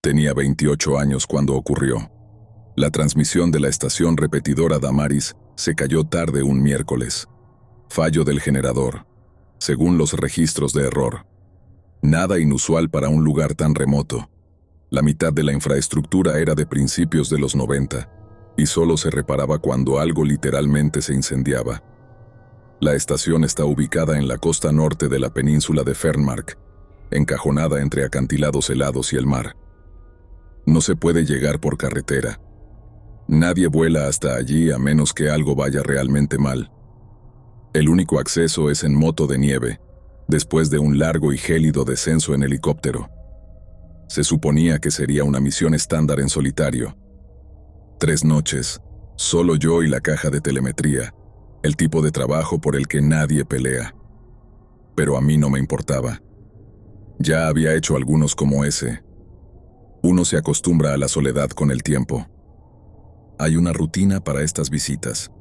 Tenía 28 años cuando ocurrió. La transmisión de la estación repetidora Damaris se cayó tarde un miércoles. Fallo del generador, según los registros de error. Nada inusual para un lugar tan remoto. La mitad de la infraestructura era de principios de los 90, y solo se reparaba cuando algo literalmente se incendiaba. La estación está ubicada en la costa norte de la península de Fernmark, encajonada entre acantilados helados y el mar. No se puede llegar por carretera. Nadie vuela hasta allí a menos que algo vaya realmente mal. El único acceso es en moto de nieve, después de un largo y gélido descenso en helicóptero. Se suponía que sería una misión estándar en solitario. 3 noches, solo yo y la caja de telemetría, el tipo de trabajo por el que nadie pelea. Pero a mí no me importaba. Ya había hecho algunos como ese. Uno se acostumbra a la soledad con el tiempo. Hay una rutina para estas visitas.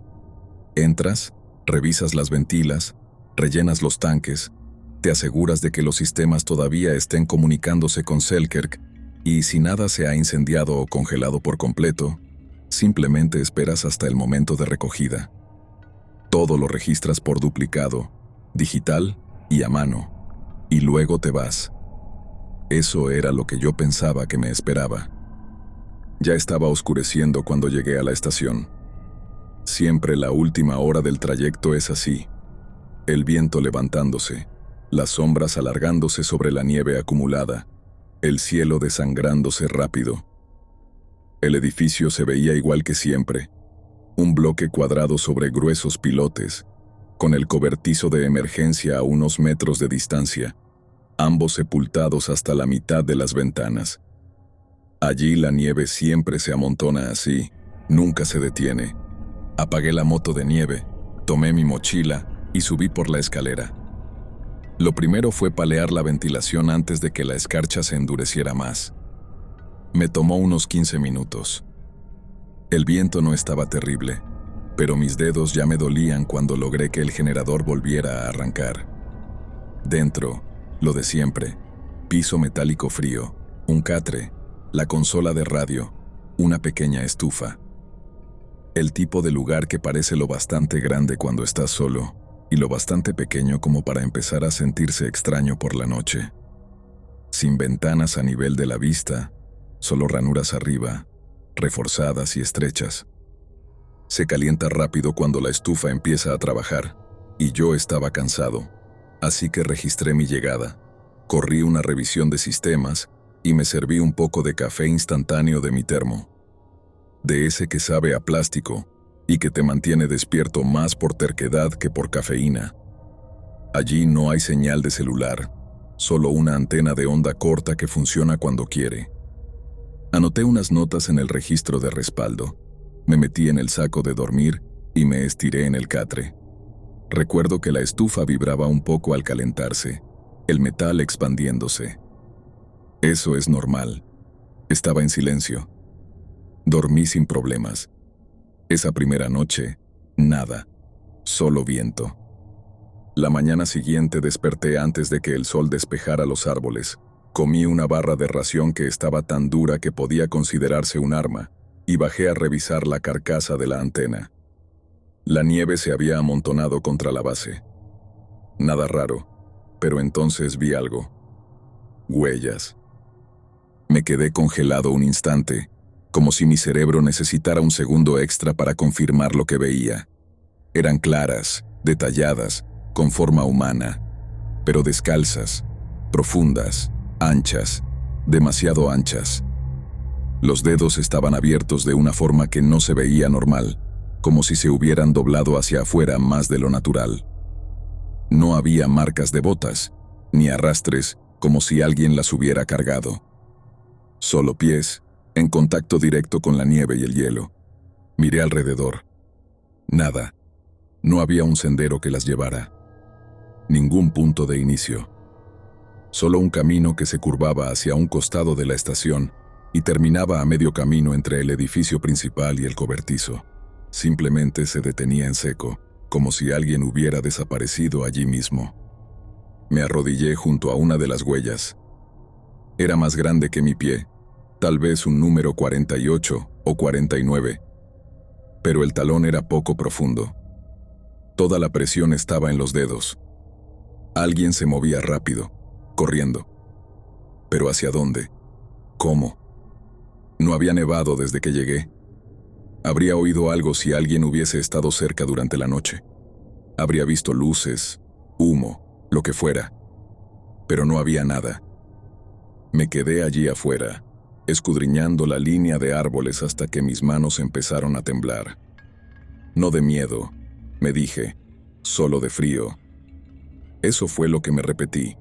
Entras, revisas las ventilas, rellenas los tanques, te aseguras de que los sistemas todavía estén comunicándose con Selkirk y si nada se ha incendiado o congelado por completo, simplemente esperas hasta el momento de recogida. Todo lo registras por duplicado, digital y a mano, y luego te vas. Eso era lo que yo pensaba que me esperaba. Ya estaba oscureciendo cuando llegué a la estación. Siempre la última hora del trayecto es así. El viento levantándose, las sombras alargándose sobre la nieve acumulada, el cielo desangrándose rápido. El edificio se veía igual que siempre, un bloque cuadrado sobre gruesos pilotes, con el cobertizo de emergencia a unos metros de distancia, ambos sepultados hasta la mitad de las ventanas. Allí la nieve siempre se amontona así, nunca se detiene. Apagué la moto de nieve, tomé mi mochila y subí por la escalera. Lo primero fue palear la ventilación antes de que la escarcha se endureciera más. Me tomó unos 15 minutos. El viento no estaba terrible, pero mis dedos ya me dolían cuando logré que el generador volviera a arrancar. Dentro, lo de siempre, piso metálico frío, un catre, la consola de radio, una pequeña estufa. El tipo de lugar que parece lo bastante grande cuando estás solo, y lo bastante pequeño como para empezar a sentirse extraño por la noche. Sin ventanas a nivel de la vista, solo ranuras arriba, reforzadas y estrechas. Se calienta rápido cuando la estufa empieza a trabajar, y yo estaba cansado, así que registré mi llegada, corrí una revisión de sistemas y me serví un poco de café instantáneo de mi termo. De ese que sabe a plástico y que te mantiene despierto más por terquedad que por cafeína. Allí no hay señal de celular, solo una antena de onda corta que funciona cuando quiere. Anoté unas notas en el registro de respaldo, me metí en el saco de dormir y me estiré en el catre. Recuerdo que la estufa vibraba un poco al calentarse, el metal expandiéndose. Eso es normal. Estaba en silencio. Dormí sin problemas. Esa primera noche, nada, solo viento. La mañana siguiente desperté antes de que el sol despejara los árboles. Comí una barra de ración que estaba tan dura que podía considerarse un arma, y bajé a revisar la carcasa de la antena. La nieve se había amontonado contra la base. Nada raro, pero entonces vi algo. Huellas. Me quedé congelado un instante, como si mi cerebro necesitara un segundo extra para confirmar lo que veía. Eran claras, detalladas, con forma humana, pero descalzas, profundas, anchas, demasiado anchas. Los dedos estaban abiertos de una forma que no se veía normal, como si se hubieran doblado hacia afuera más de lo natural. No había marcas de botas, ni arrastres como si alguien las hubiera cargado. Solo pies, en contacto directo con la nieve y el hielo. Miré alrededor. Nada. No había un sendero que las llevara. Ningún punto de inicio. Solo un camino que se curvaba hacia un costado de la estación y terminaba a medio camino entre el edificio principal y el cobertizo. Simplemente se detenía en seco, como si alguien hubiera desaparecido allí mismo. Me arrodillé junto a una de las huellas. Era más grande que mi pie, tal vez un número 48 o 49, pero el talón era poco profundo. Toda la presión estaba en los dedos. Alguien se movía rápido, corriendo. ¿Pero hacia dónde? ¿Cómo? No había nevado desde que llegué. Habría oído algo si alguien hubiese estado cerca durante la noche. Habría visto luces, humo, lo que fuera. Pero no había nada. Me quedé allí afuera, escudriñando la línea de árboles hasta que mis manos empezaron a temblar. No de miedo, me dije, solo de frío. Eso fue lo que me repetí.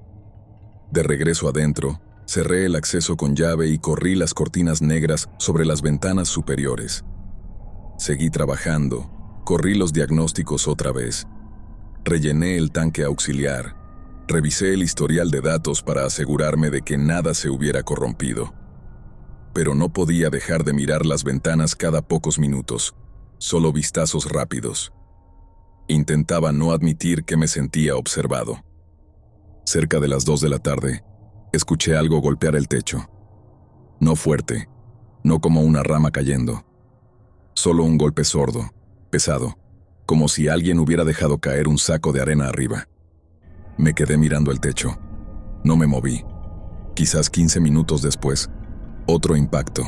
De regreso adentro, cerré el acceso con llave y corrí las cortinas negras sobre las ventanas superiores. Seguí trabajando, corrí los diagnósticos otra vez. Rellené el tanque auxiliar. Revisé el historial de datos para asegurarme de que nada se hubiera corrompido. Pero no podía dejar de mirar las ventanas cada pocos minutos, solo vistazos rápidos. Intentaba no admitir que me sentía observado. Cerca de las 2 de la tarde, escuché algo golpear el techo. No fuerte, no como una rama cayendo. Solo un golpe sordo, pesado, como si alguien hubiera dejado caer un saco de arena arriba. Me quedé mirando el techo. No me moví. Quizás 15 minutos después, otro impacto.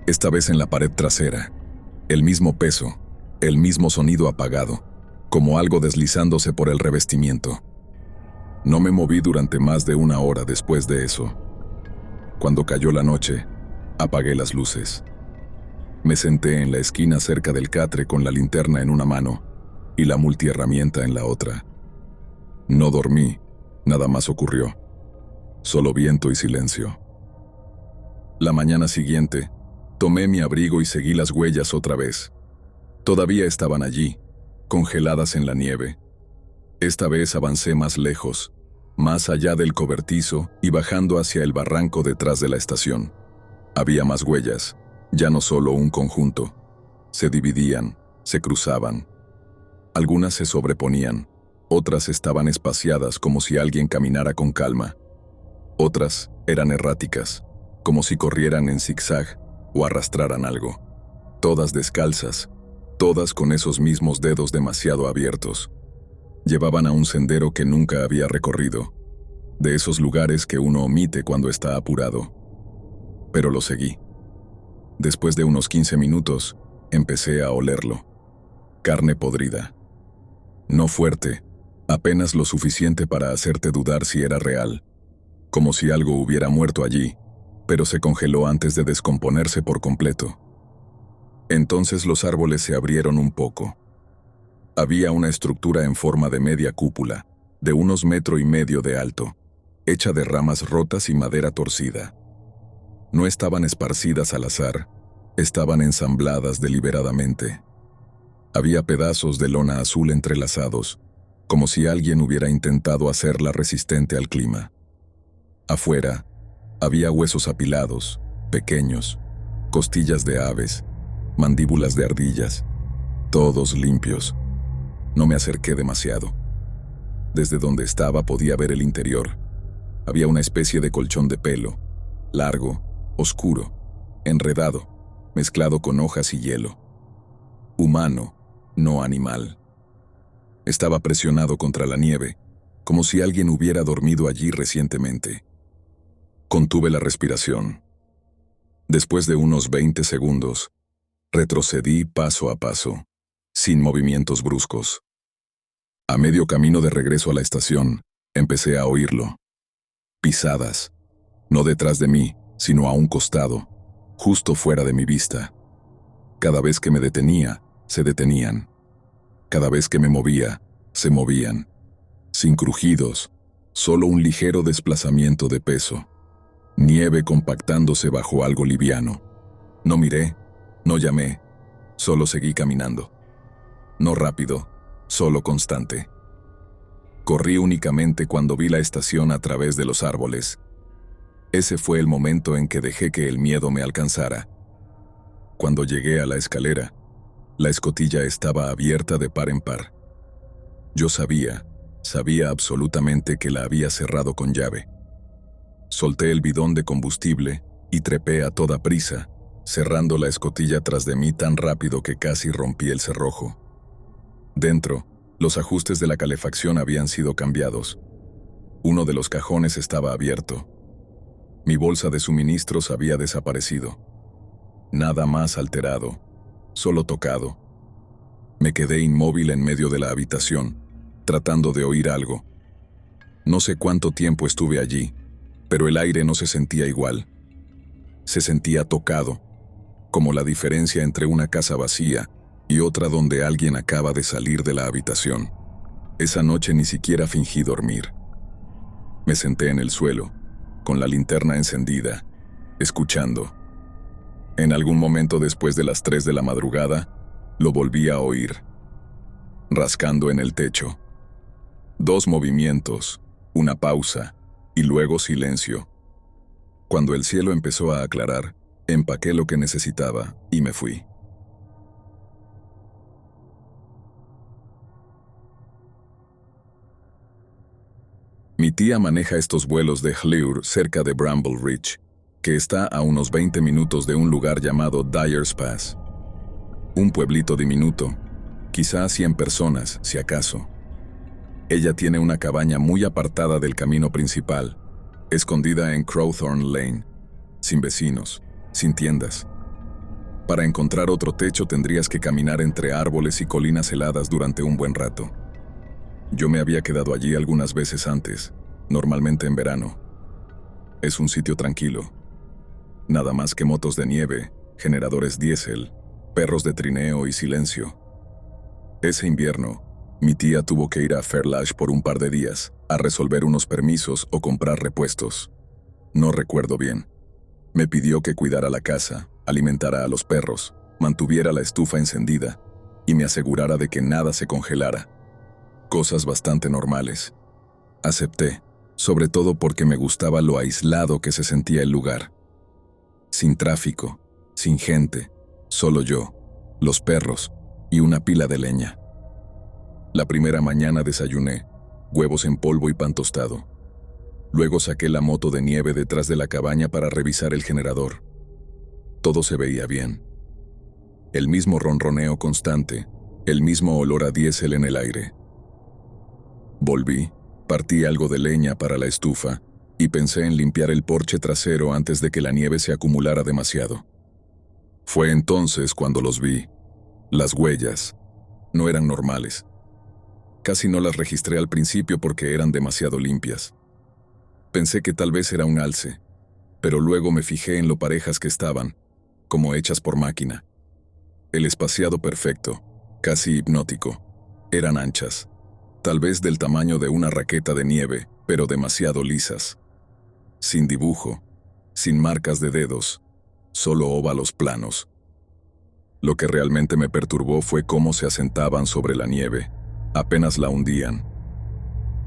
Esta vez en la pared trasera. El mismo peso, el mismo sonido apagado, como algo deslizándose por el revestimiento. No me moví durante más de 1 hora después de eso. Cuando cayó la noche, apagué las luces. Me senté en la esquina cerca del catre con la linterna en una mano y la multiherramienta en la otra. No dormí, nada más ocurrió. Solo viento y silencio. La mañana siguiente, tomé mi abrigo y seguí las huellas otra vez. Todavía estaban allí, congeladas en la nieve. Esta vez avancé más lejos, más allá del cobertizo y bajando hacia el barranco detrás de la estación. Había más huellas, ya no solo un conjunto. Se dividían, se cruzaban. Algunas se sobreponían, otras estaban espaciadas como si alguien caminara con calma. Otras eran erráticas, como si corrieran en zigzag o arrastraran algo. Todas descalzas, todas con esos mismos dedos demasiado abiertos. Llevaban a un sendero que nunca había recorrido, de esos lugares que uno omite cuando está apurado. Pero lo seguí. Después de unos 15 minutos, empecé a olerlo. Carne podrida. No fuerte, apenas lo suficiente para hacerte dudar si era real, como si algo hubiera muerto allí, pero se congeló antes de descomponerse por completo. Entonces los árboles se abrieron un poco. Había una estructura en forma de media cúpula, de unos 1,5 metros de alto, hecha de ramas rotas y madera torcida. No estaban esparcidas al azar, estaban ensambladas deliberadamente. Había pedazos de lona azul entrelazados, como si alguien hubiera intentado hacerla resistente al clima. Afuera, había huesos apilados, pequeños, costillas de aves, mandíbulas de ardillas, todos limpios. No me acerqué demasiado. Desde donde estaba podía ver el interior. Había una especie de colchón de pelo, largo, oscuro, enredado, mezclado con hojas y hielo. Humano, no animal. Estaba presionado contra la nieve, como si alguien hubiera dormido allí recientemente. Contuve la respiración. Después de unos 20 segundos, retrocedí paso a paso, sin movimientos bruscos. A medio camino de regreso a la estación, empecé a oírlo. Pisadas, no detrás de mí, sino a un costado, justo fuera de mi vista. Cada vez que me detenía, se detenían. Cada vez que me movía, se movían. Sin crujidos, solo un ligero desplazamiento de peso. Nieve compactándose bajo algo liviano. No miré, no llamé, solo seguí caminando. No rápido, solo constante. Corrí únicamente cuando vi la estación a través de los árboles. Ese fue el momento en que dejé que el miedo me alcanzara. Cuando llegué a la escalera, la escotilla estaba abierta de par en par. Yo sabía absolutamente que la había cerrado con llave. Solté el bidón de combustible y trepé a toda prisa, cerrando la escotilla tras de mí tan rápido que casi rompí el cerrojo. Dentro, los ajustes de la calefacción habían sido cambiados. Uno de los cajones estaba abierto. Mi bolsa de suministros había desaparecido. Nada más alterado, solo tocado. Me quedé inmóvil en medio de la habitación, tratando de oír algo. No sé cuánto tiempo estuve allí, pero el aire no se sentía igual. Se sentía tocado, como la diferencia entre una casa vacía y otra donde alguien acaba de salir de la habitación. Esa noche ni siquiera fingí dormir. Me senté en el suelo, con la linterna encendida, escuchando. En algún momento después de las 3 de la madrugada, lo volví a oír, rascando en el techo. 2 movimientos, una pausa, y luego silencio. Cuando el cielo empezó a aclarar, empaqué lo que necesitaba y me fui. Mi tía maneja estos vuelos de Hleur cerca de Bramble Ridge, que está a unos 20 minutos de un lugar llamado Dyer's Pass. Un pueblito diminuto, quizá 100 personas, si acaso. Ella tiene una cabaña muy apartada del camino principal, escondida en Crowthorne Lane, sin vecinos, sin tiendas. Para encontrar otro techo tendrías que caminar entre árboles y colinas heladas durante un buen rato. Yo me había quedado allí algunas veces antes, normalmente en verano. Es un sitio tranquilo. Nada más que motos de nieve, generadores diésel, perros de trineo y silencio. Ese invierno, mi tía tuvo que ir a Fairlash por un par de días, a resolver unos permisos o comprar repuestos. No recuerdo bien. Me pidió que cuidara la casa, alimentara a los perros, mantuviera la estufa encendida y me asegurara de que nada se congelara. Cosas bastante normales. Acepté, sobre todo porque me gustaba lo aislado que se sentía el lugar. Sin tráfico, sin gente, solo yo, los perros y una pila de leña. La primera mañana desayuné, huevos en polvo y pan tostado. Luego saqué la moto de nieve detrás de la cabaña para revisar el generador. Todo se veía bien. El mismo ronroneo constante, el mismo olor a diésel en el aire. Volví, partí algo de leña para la estufa y pensé en limpiar el porche trasero antes de que la nieve se acumulara demasiado. Fue entonces cuando los vi. Las huellas no eran normales. Casi no las registré al principio porque eran demasiado limpias. Pensé que tal vez era un alce, pero luego me fijé en lo parejas que estaban, como hechas por máquina. El espaciado perfecto, casi hipnótico. Eran anchas, tal vez del tamaño de una raqueta de nieve, pero demasiado lisas. Sin dibujo, sin marcas de dedos, solo óvalos planos. Lo que realmente me perturbó fue cómo se asentaban sobre la nieve, apenas la hundían.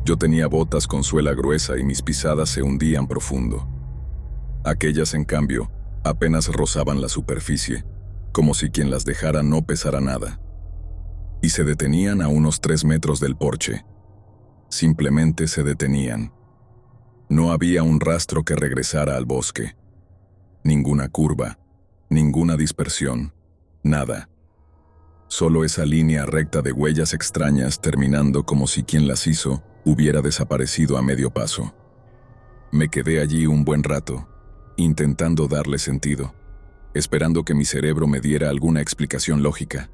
Yo tenía botas con suela gruesa y mis pisadas se hundían profundo. Aquellas, en cambio, apenas rozaban la superficie, como si quien las dejara no pesara nada. Y se detenían a unos 3 metros del porche. Simplemente se detenían. No había un rastro que regresara al bosque. Ninguna curva, ninguna dispersión, nada. Solo esa línea recta de huellas extrañas terminando como si quien las hizo hubiera desaparecido a medio paso. Me quedé allí un buen rato, intentando darle sentido, esperando que mi cerebro me diera alguna explicación lógica,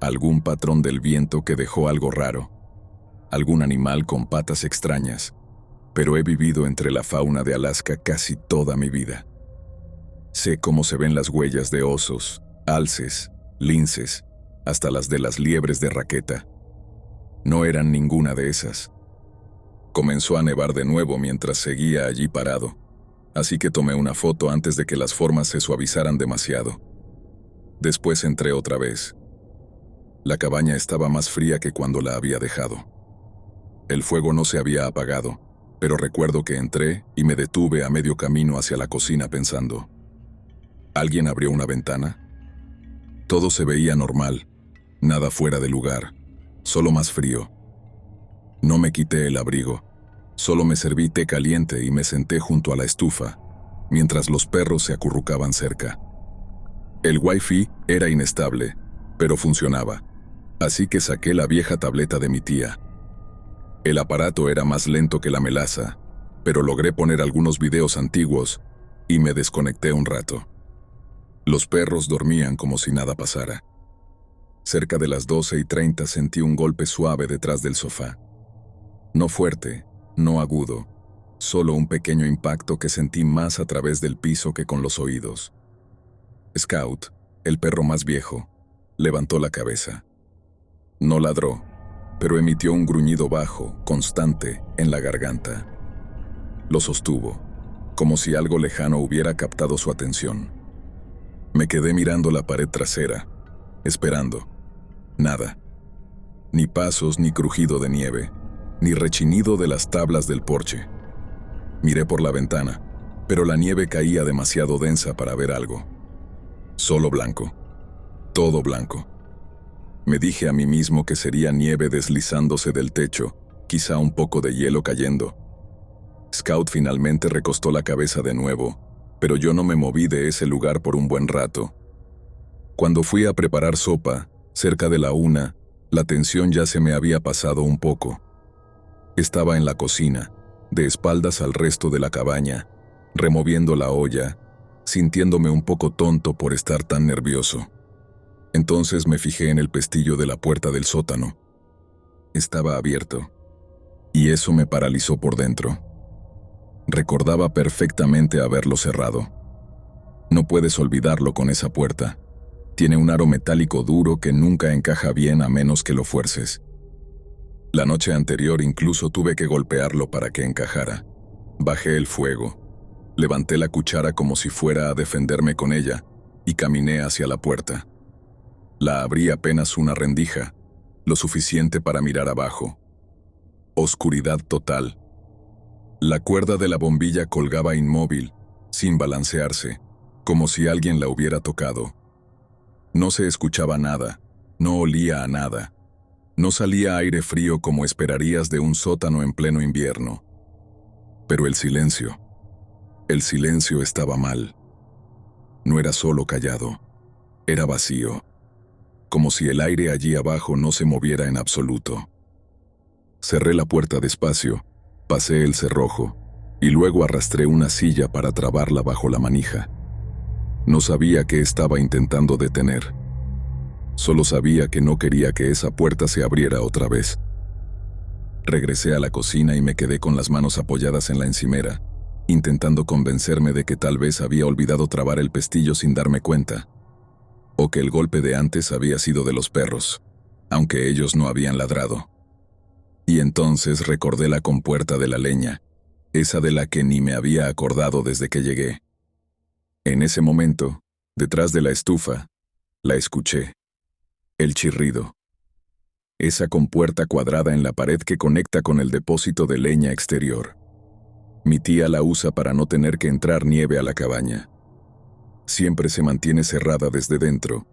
algún patrón del viento que dejó algo raro, algún animal con patas extrañas, pero he vivido entre la fauna de Alaska casi toda mi vida. Sé cómo se ven las huellas de osos, alces, linces, hasta las de las liebres de raqueta. No eran ninguna de esas. Comenzó a nevar de nuevo mientras seguía allí parado, así que tomé una foto antes de que las formas se suavizaran demasiado. Después entré otra vez. La cabaña estaba más fría que cuando la había dejado. El fuego no se había apagado, pero recuerdo que entré y me detuve a medio camino hacia la cocina pensando, ¿alguien abrió una ventana? Todo se veía normal, nada fuera de lugar, solo más frío. No me quité el abrigo, solo me serví té caliente y me senté junto a la estufa, mientras los perros se acurrucaban cerca. El Wi-Fi era inestable, pero funcionaba, así que saqué la vieja tableta de mi tía. El aparato era más lento que la melaza, pero logré poner algunos videos antiguos y me desconecté un rato. Los perros dormían como si nada pasara. Cerca de las 12:30 sentí un golpe suave detrás del sofá. No fuerte, no agudo, solo un pequeño impacto que sentí más a través del piso que con los oídos. Scout, el perro más viejo, levantó la cabeza. No ladró, pero emitió un gruñido bajo, constante, en la garganta. Lo sostuvo, como si algo lejano hubiera captado su atención. Me quedé mirando la pared trasera, esperando. Nada. Ni pasos, ni crujido de nieve, ni rechinido de las tablas del porche. Miré por la ventana, pero la nieve caía demasiado densa para ver algo. Solo blanco. Todo blanco. Me dije a mí mismo que sería nieve deslizándose del techo, quizá un poco de hielo cayendo. Scout finalmente recostó la cabeza de nuevo, pero yo no me moví de ese lugar por un buen rato. Cuando fui a preparar sopa, cerca de la 1, la tensión ya se me había pasado un poco. Estaba en la cocina, de espaldas al resto de la cabaña, removiendo la olla, sintiéndome un poco tonto por estar tan nervioso. Entonces me fijé en el pestillo de la puerta del sótano. Estaba abierto, y eso me paralizó por dentro. Recordaba perfectamente haberlo cerrado. No puedes olvidarlo con esa puerta. Tiene un aro metálico duro que nunca encaja bien a menos que lo fuerces. La noche anterior incluso tuve que golpearlo para que encajara. Bajé el fuego. Levanté la cuchara como si fuera a defenderme con ella y caminé hacia la puerta. La abrí apenas una rendija, lo suficiente para mirar abajo. Oscuridad total. La cuerda de la bombilla colgaba inmóvil, sin balancearse, como si alguien la hubiera tocado. No se escuchaba nada, no olía a nada. No salía aire frío como esperarías de un sótano en pleno invierno. Pero el silencio estaba mal. No era solo callado, era vacío, como si el aire allí abajo no se moviera en absoluto. Cerré la puerta despacio, pasé el cerrojo, y luego arrastré una silla para trabarla bajo la manija. No sabía qué estaba intentando detener. Solo sabía que no quería que esa puerta se abriera otra vez. Regresé a la cocina y me quedé con las manos apoyadas en la encimera, intentando convencerme de que tal vez había olvidado trabar el pestillo sin darme cuenta, o que el golpe de antes había sido de los perros, aunque ellos no habían ladrado. Y entonces recordé la compuerta de la leña, esa de la que ni me había acordado desde que llegué. En ese momento, detrás de la estufa, la escuché. El chirrido. Esa compuerta cuadrada en la pared que conecta con el depósito de leña exterior. Mi tía la usa para no tener que entrar nieve a la cabaña. Siempre se mantiene cerrada desde dentro,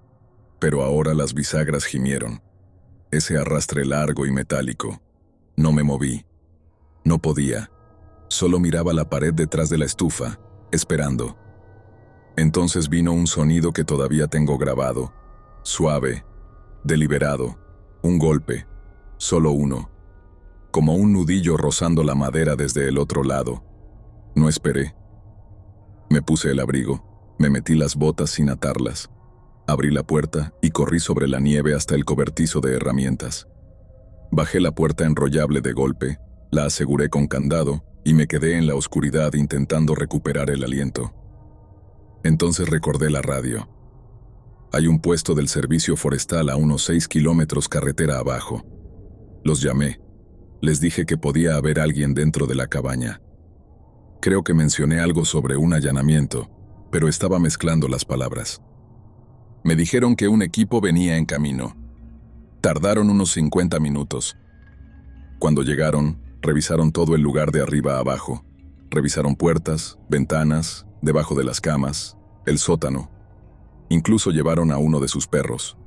pero ahora las bisagras gimieron. Ese arrastre largo y metálico. No me moví. No podía. Solo miraba la pared detrás de la estufa, esperando. Entonces vino un sonido que todavía tengo grabado. Suave, deliberado, un golpe, solo uno. Como un nudillo rozando la madera desde el otro lado. No esperé. Me puse el abrigo, me metí las botas sin atarlas. Abrí la puerta y corrí sobre la nieve hasta el cobertizo de herramientas. Bajé la puerta enrollable de golpe, la aseguré con candado y me quedé en la oscuridad intentando recuperar el aliento. Entonces recordé la radio. Hay un puesto del servicio forestal a unos 6 kilómetros carretera abajo. Los llamé. Les dije que podía haber alguien dentro de la cabaña. Creo que mencioné algo sobre un allanamiento, pero estaba mezclando las palabras. Me dijeron que un equipo venía en camino. Tardaron unos 50 minutos. Cuando llegaron, revisaron todo el lugar de arriba a abajo. Revisaron puertas, ventanas, debajo de las camas, el sótano. Incluso llevaron a uno de sus perros.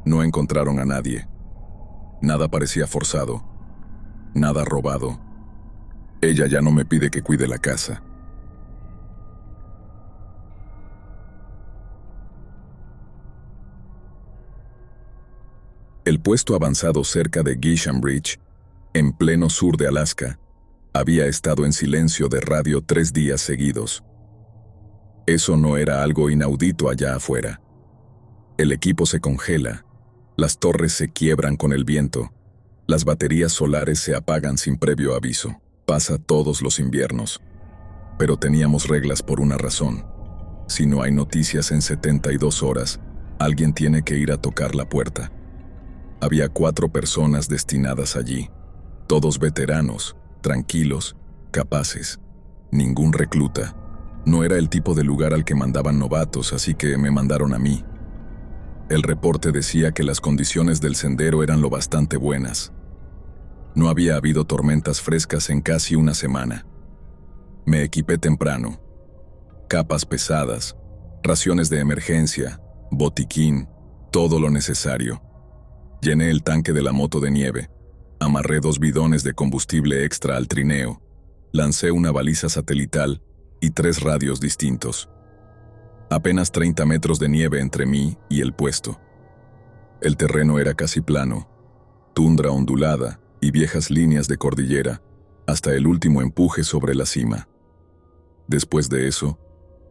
No encontraron a nadie. Nada parecía forzado. Nada robado. Ella ya no me pide que cuide la casa. El puesto avanzado cerca de Gisham Bridge, en pleno sur de Alaska, había estado en silencio de radio 3 días seguidos. Eso no era algo inaudito allá afuera. El equipo se congela, las torres se quiebran con el viento, las baterías solares se apagan sin previo aviso. Pasa todos los inviernos. Pero teníamos reglas por una razón. Si no hay noticias en 72 horas, alguien tiene que ir a tocar la puerta. Había 4 personas destinadas allí, todos veteranos, tranquilos, capaces. Ningún recluta. No era el tipo de lugar al que mandaban novatos, así que me mandaron a mí. El reporte decía que las condiciones del sendero eran lo bastante buenas. No había habido tormentas frescas en casi una semana. Me equipé temprano. Capas pesadas, raciones de emergencia, botiquín, todo lo necesario. Llené el tanque de la moto de nieve, amarré 2 bidones de combustible extra al trineo, lancé una baliza satelital y 3 radios distintos. Apenas 30 metros de nieve entre mí y el puesto. El terreno era casi plano, tundra ondulada y viejas líneas de cordillera, hasta el último empuje sobre la cima. Después de eso,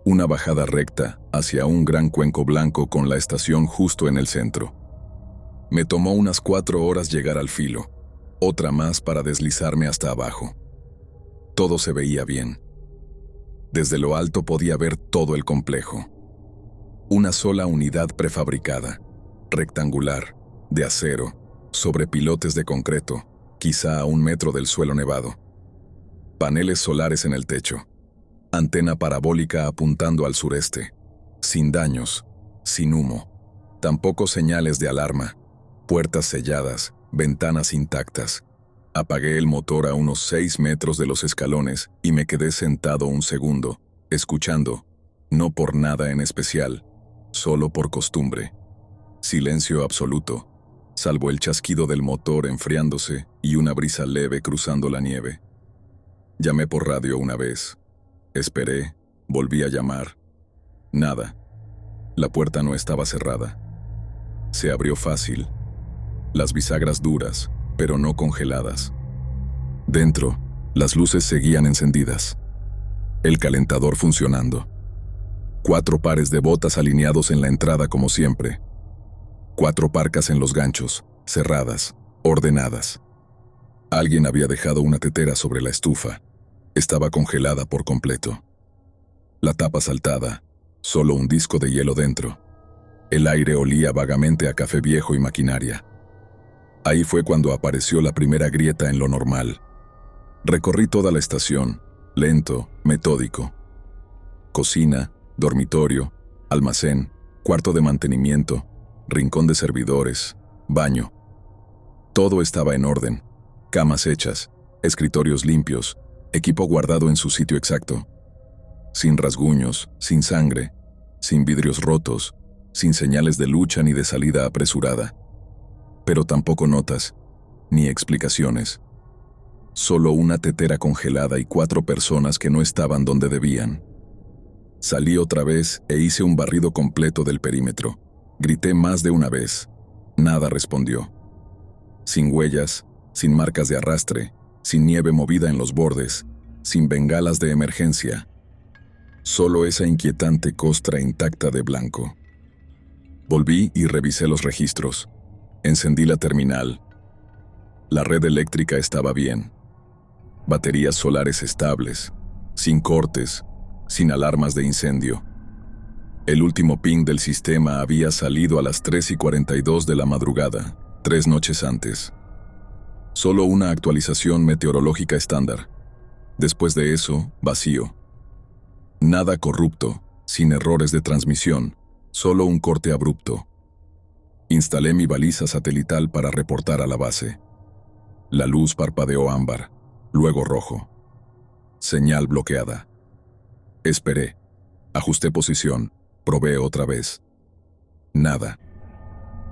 una bajada recta hacia un gran cuenco blanco con la estación justo en el centro. Me tomó unas 4 horas llegar al filo, otra más para deslizarme hasta abajo. Todo se veía bien. Desde lo alto podía ver todo el complejo. Una sola unidad prefabricada, rectangular, de acero, sobre pilotes de concreto, quizá a 1 metro del suelo nevado. Paneles solares en el techo. Antena parabólica apuntando al sureste. Sin daños, sin humo. Tampoco señales de alarma. Puertas selladas, ventanas intactas. Apagué el motor a unos 6 metros de los escalones y me quedé sentado un segundo, escuchando, no por nada en especial, solo por costumbre. Silencio absoluto, salvo el chasquido del motor enfriándose y una brisa leve cruzando la nieve. Llamé por radio una vez. Esperé, volví a llamar. Nada. La puerta no estaba cerrada. Se abrió fácil. Las bisagras duras, pero no congeladas. Dentro, las luces seguían encendidas. El calentador funcionando. 4 pares de botas alineados en la entrada como siempre. 4 parcas en los ganchos, cerradas, ordenadas. Alguien había dejado una tetera sobre la estufa. Estaba congelada por completo. La tapa saltada, solo un disco de hielo dentro. El aire olía vagamente a café viejo y maquinaria. Ahí fue cuando apareció la primera grieta en lo normal. Recorrí toda la estación, lento, metódico. Cocina, dormitorio, almacén, cuarto de mantenimiento, rincón de servidores, baño. Todo estaba en orden. Camas hechas, escritorios limpios, equipo guardado en su sitio exacto. Sin rasguños, sin sangre, sin vidrios rotos, sin señales de lucha ni de salida apresurada. Pero tampoco notas, ni explicaciones. Solo una tetera congelada y 4 personas que no estaban donde debían. Salí otra vez e hice un barrido completo del perímetro. Grité más de una vez. Nada respondió. Sin huellas, sin marcas de arrastre, sin nieve movida en los bordes, sin bengalas de emergencia. Solo esa inquietante costra intacta de blanco. Volví y revisé los registros. Encendí la terminal. La red eléctrica estaba bien. Baterías solares estables, sin cortes, sin alarmas de incendio. El último ping del sistema había salido a las 3:42 de la madrugada, 3 noches antes. Solo una actualización meteorológica estándar. Después de eso, vacío. Nada corrupto, sin errores de transmisión, solo un corte abrupto. Instalé mi baliza satelital para reportar a la base. La luz parpadeó ámbar, luego rojo. Señal bloqueada. Esperé. Ajusté posición. Probé otra vez. Nada.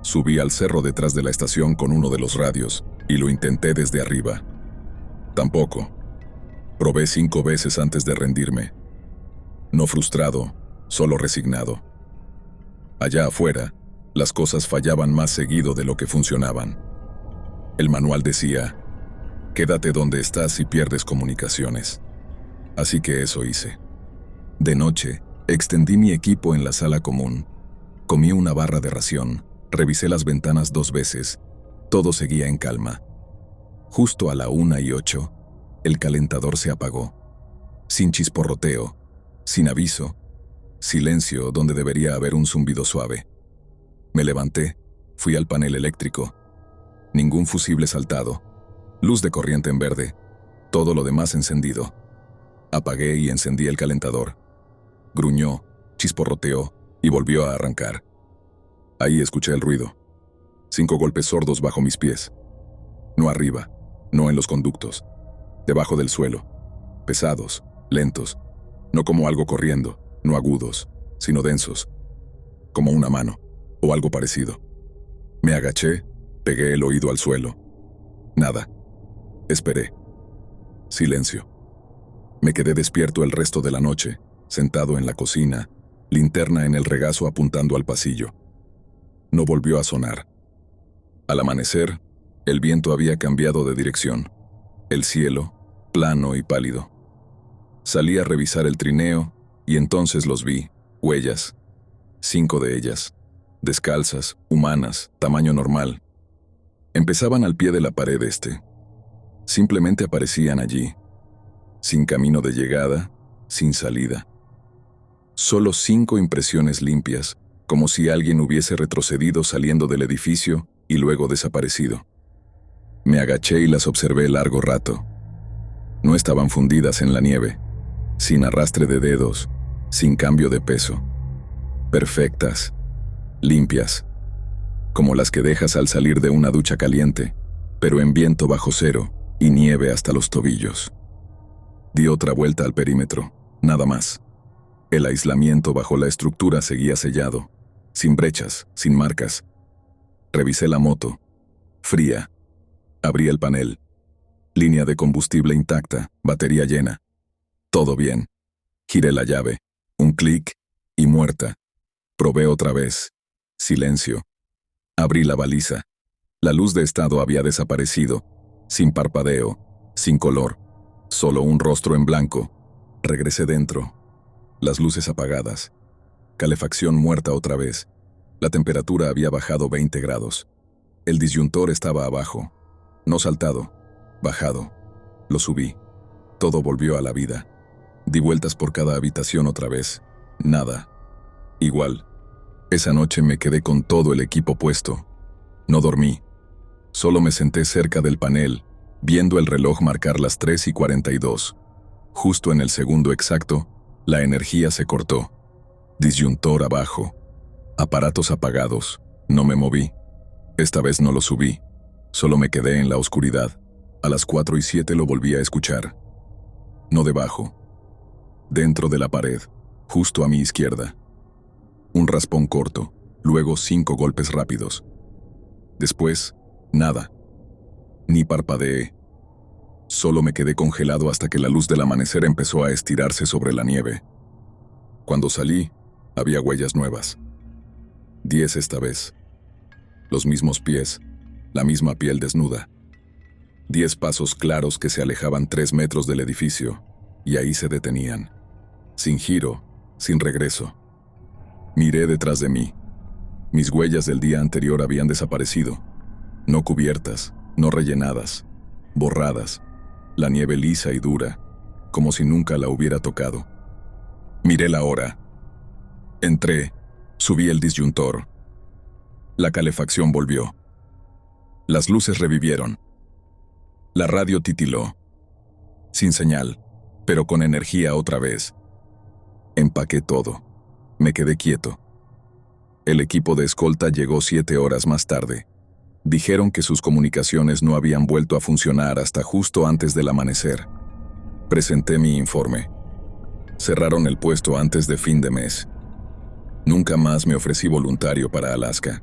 Subí al cerro detrás de la estación con uno de los radios y lo intenté desde arriba. Tampoco. Probé 5 veces antes de rendirme. No frustrado, solo resignado. Allá afuera, Las cosas fallaban más seguido de lo que funcionaban. El manual decía, quédate donde estás y pierdes comunicaciones. Así que eso hice. De noche, extendí mi equipo en la sala común. Comí una barra de ración, revisé las ventanas 2 veces. Todo seguía en calma. Justo a la 1:08, el calentador se apagó. Sin chisporroteo, sin aviso, silencio donde debería haber un zumbido suave. Me levanté, fui al panel eléctrico. Ningún fusible saltado. Luz de corriente en verde. Todo lo demás encendido. Apagué y encendí el calentador. Gruñó, chisporroteó y volvió a arrancar. Ahí escuché el ruido. 5 golpes sordos bajo mis pies. No arriba, no en los conductos. Debajo del suelo. Pesados, lentos. No como algo corriendo, no agudos, sino densos. Como una mano, o algo parecido. Me agaché, pegué el oído al suelo. Nada. Esperé. Silencio. Me quedé despierto el resto de la noche, sentado en la cocina, linterna en el regazo apuntando al pasillo. No volvió a sonar. Al amanecer, el viento había cambiado de dirección. El cielo, plano y pálido. Salí a revisar el trineo y entonces los vi, huellas. 5 de ellas, descalzas, humanas, tamaño normal. Empezaban al pie de la pared este. Simplemente aparecían allí, sin camino de llegada, sin salida. Solo 5 impresiones limpias, como si alguien hubiese retrocedido saliendo del edificio y luego desaparecido. Me agaché y las observé largo rato. No estaban fundidas en la nieve, sin arrastre de dedos, sin cambio de peso. Perfectas, limpias, como las que dejas al salir de una ducha caliente, pero en viento bajo cero y nieve hasta los tobillos. Di otra vuelta al perímetro, nada más. El aislamiento bajo la estructura seguía sellado, sin brechas, sin marcas. Revisé la moto, fría. Abrí el panel. Línea de combustible intacta, batería llena. Todo bien. Giré la llave, un clic y muerta. Probé otra vez. Silencio. Abrí la baliza. La luz de estado había desaparecido, sin parpadeo, sin color, solo un rostro en blanco. Regresé dentro. Las luces apagadas. Calefacción muerta otra vez. La temperatura había bajado 20 grados. El disyuntor estaba abajo. No saltado, bajado. Lo subí. Todo volvió a la vida. Di vueltas por cada habitación otra vez. Nada. Igual. Esa noche me quedé con todo el equipo puesto. No dormí. Solo me senté cerca del panel, viendo el reloj marcar las 3:42. Justo en el segundo exacto, la energía se cortó. Disyuntor abajo. Aparatos apagados. No me moví. Esta vez no lo subí. Solo me quedé en la oscuridad. A las 4:07 lo volví a escuchar. No debajo. Dentro de la pared, justo a mi izquierda. Un raspón corto, luego 5 golpes rápidos. Después, nada. Ni parpadeé. Solo me quedé congelado hasta que la luz del amanecer empezó a estirarse sobre la nieve. Cuando salí, había huellas nuevas. 10 esta vez. Los mismos pies, la misma piel desnuda. 10 pasos claros que se alejaban 3 metros del edificio, y ahí se detenían. Sin giro, sin regreso. Miré detrás de mí. Mis huellas del día anterior habían desaparecido. No cubiertas, no rellenadas, borradas. La nieve lisa y dura, como si nunca la hubiera tocado. Miré la hora. Entré, subí el disyuntor. La calefacción volvió. Las luces revivieron. La radio titiló. Sin señal, pero con energía otra vez. Empaqué todo. Me quedé quieto. El equipo de escolta llegó 7 horas más tarde. Dijeron que sus comunicaciones no habían vuelto a funcionar hasta justo antes del amanecer. Presenté mi informe. Cerraron el puesto antes de fin de mes. Nunca más me ofrecí voluntario para Alaska.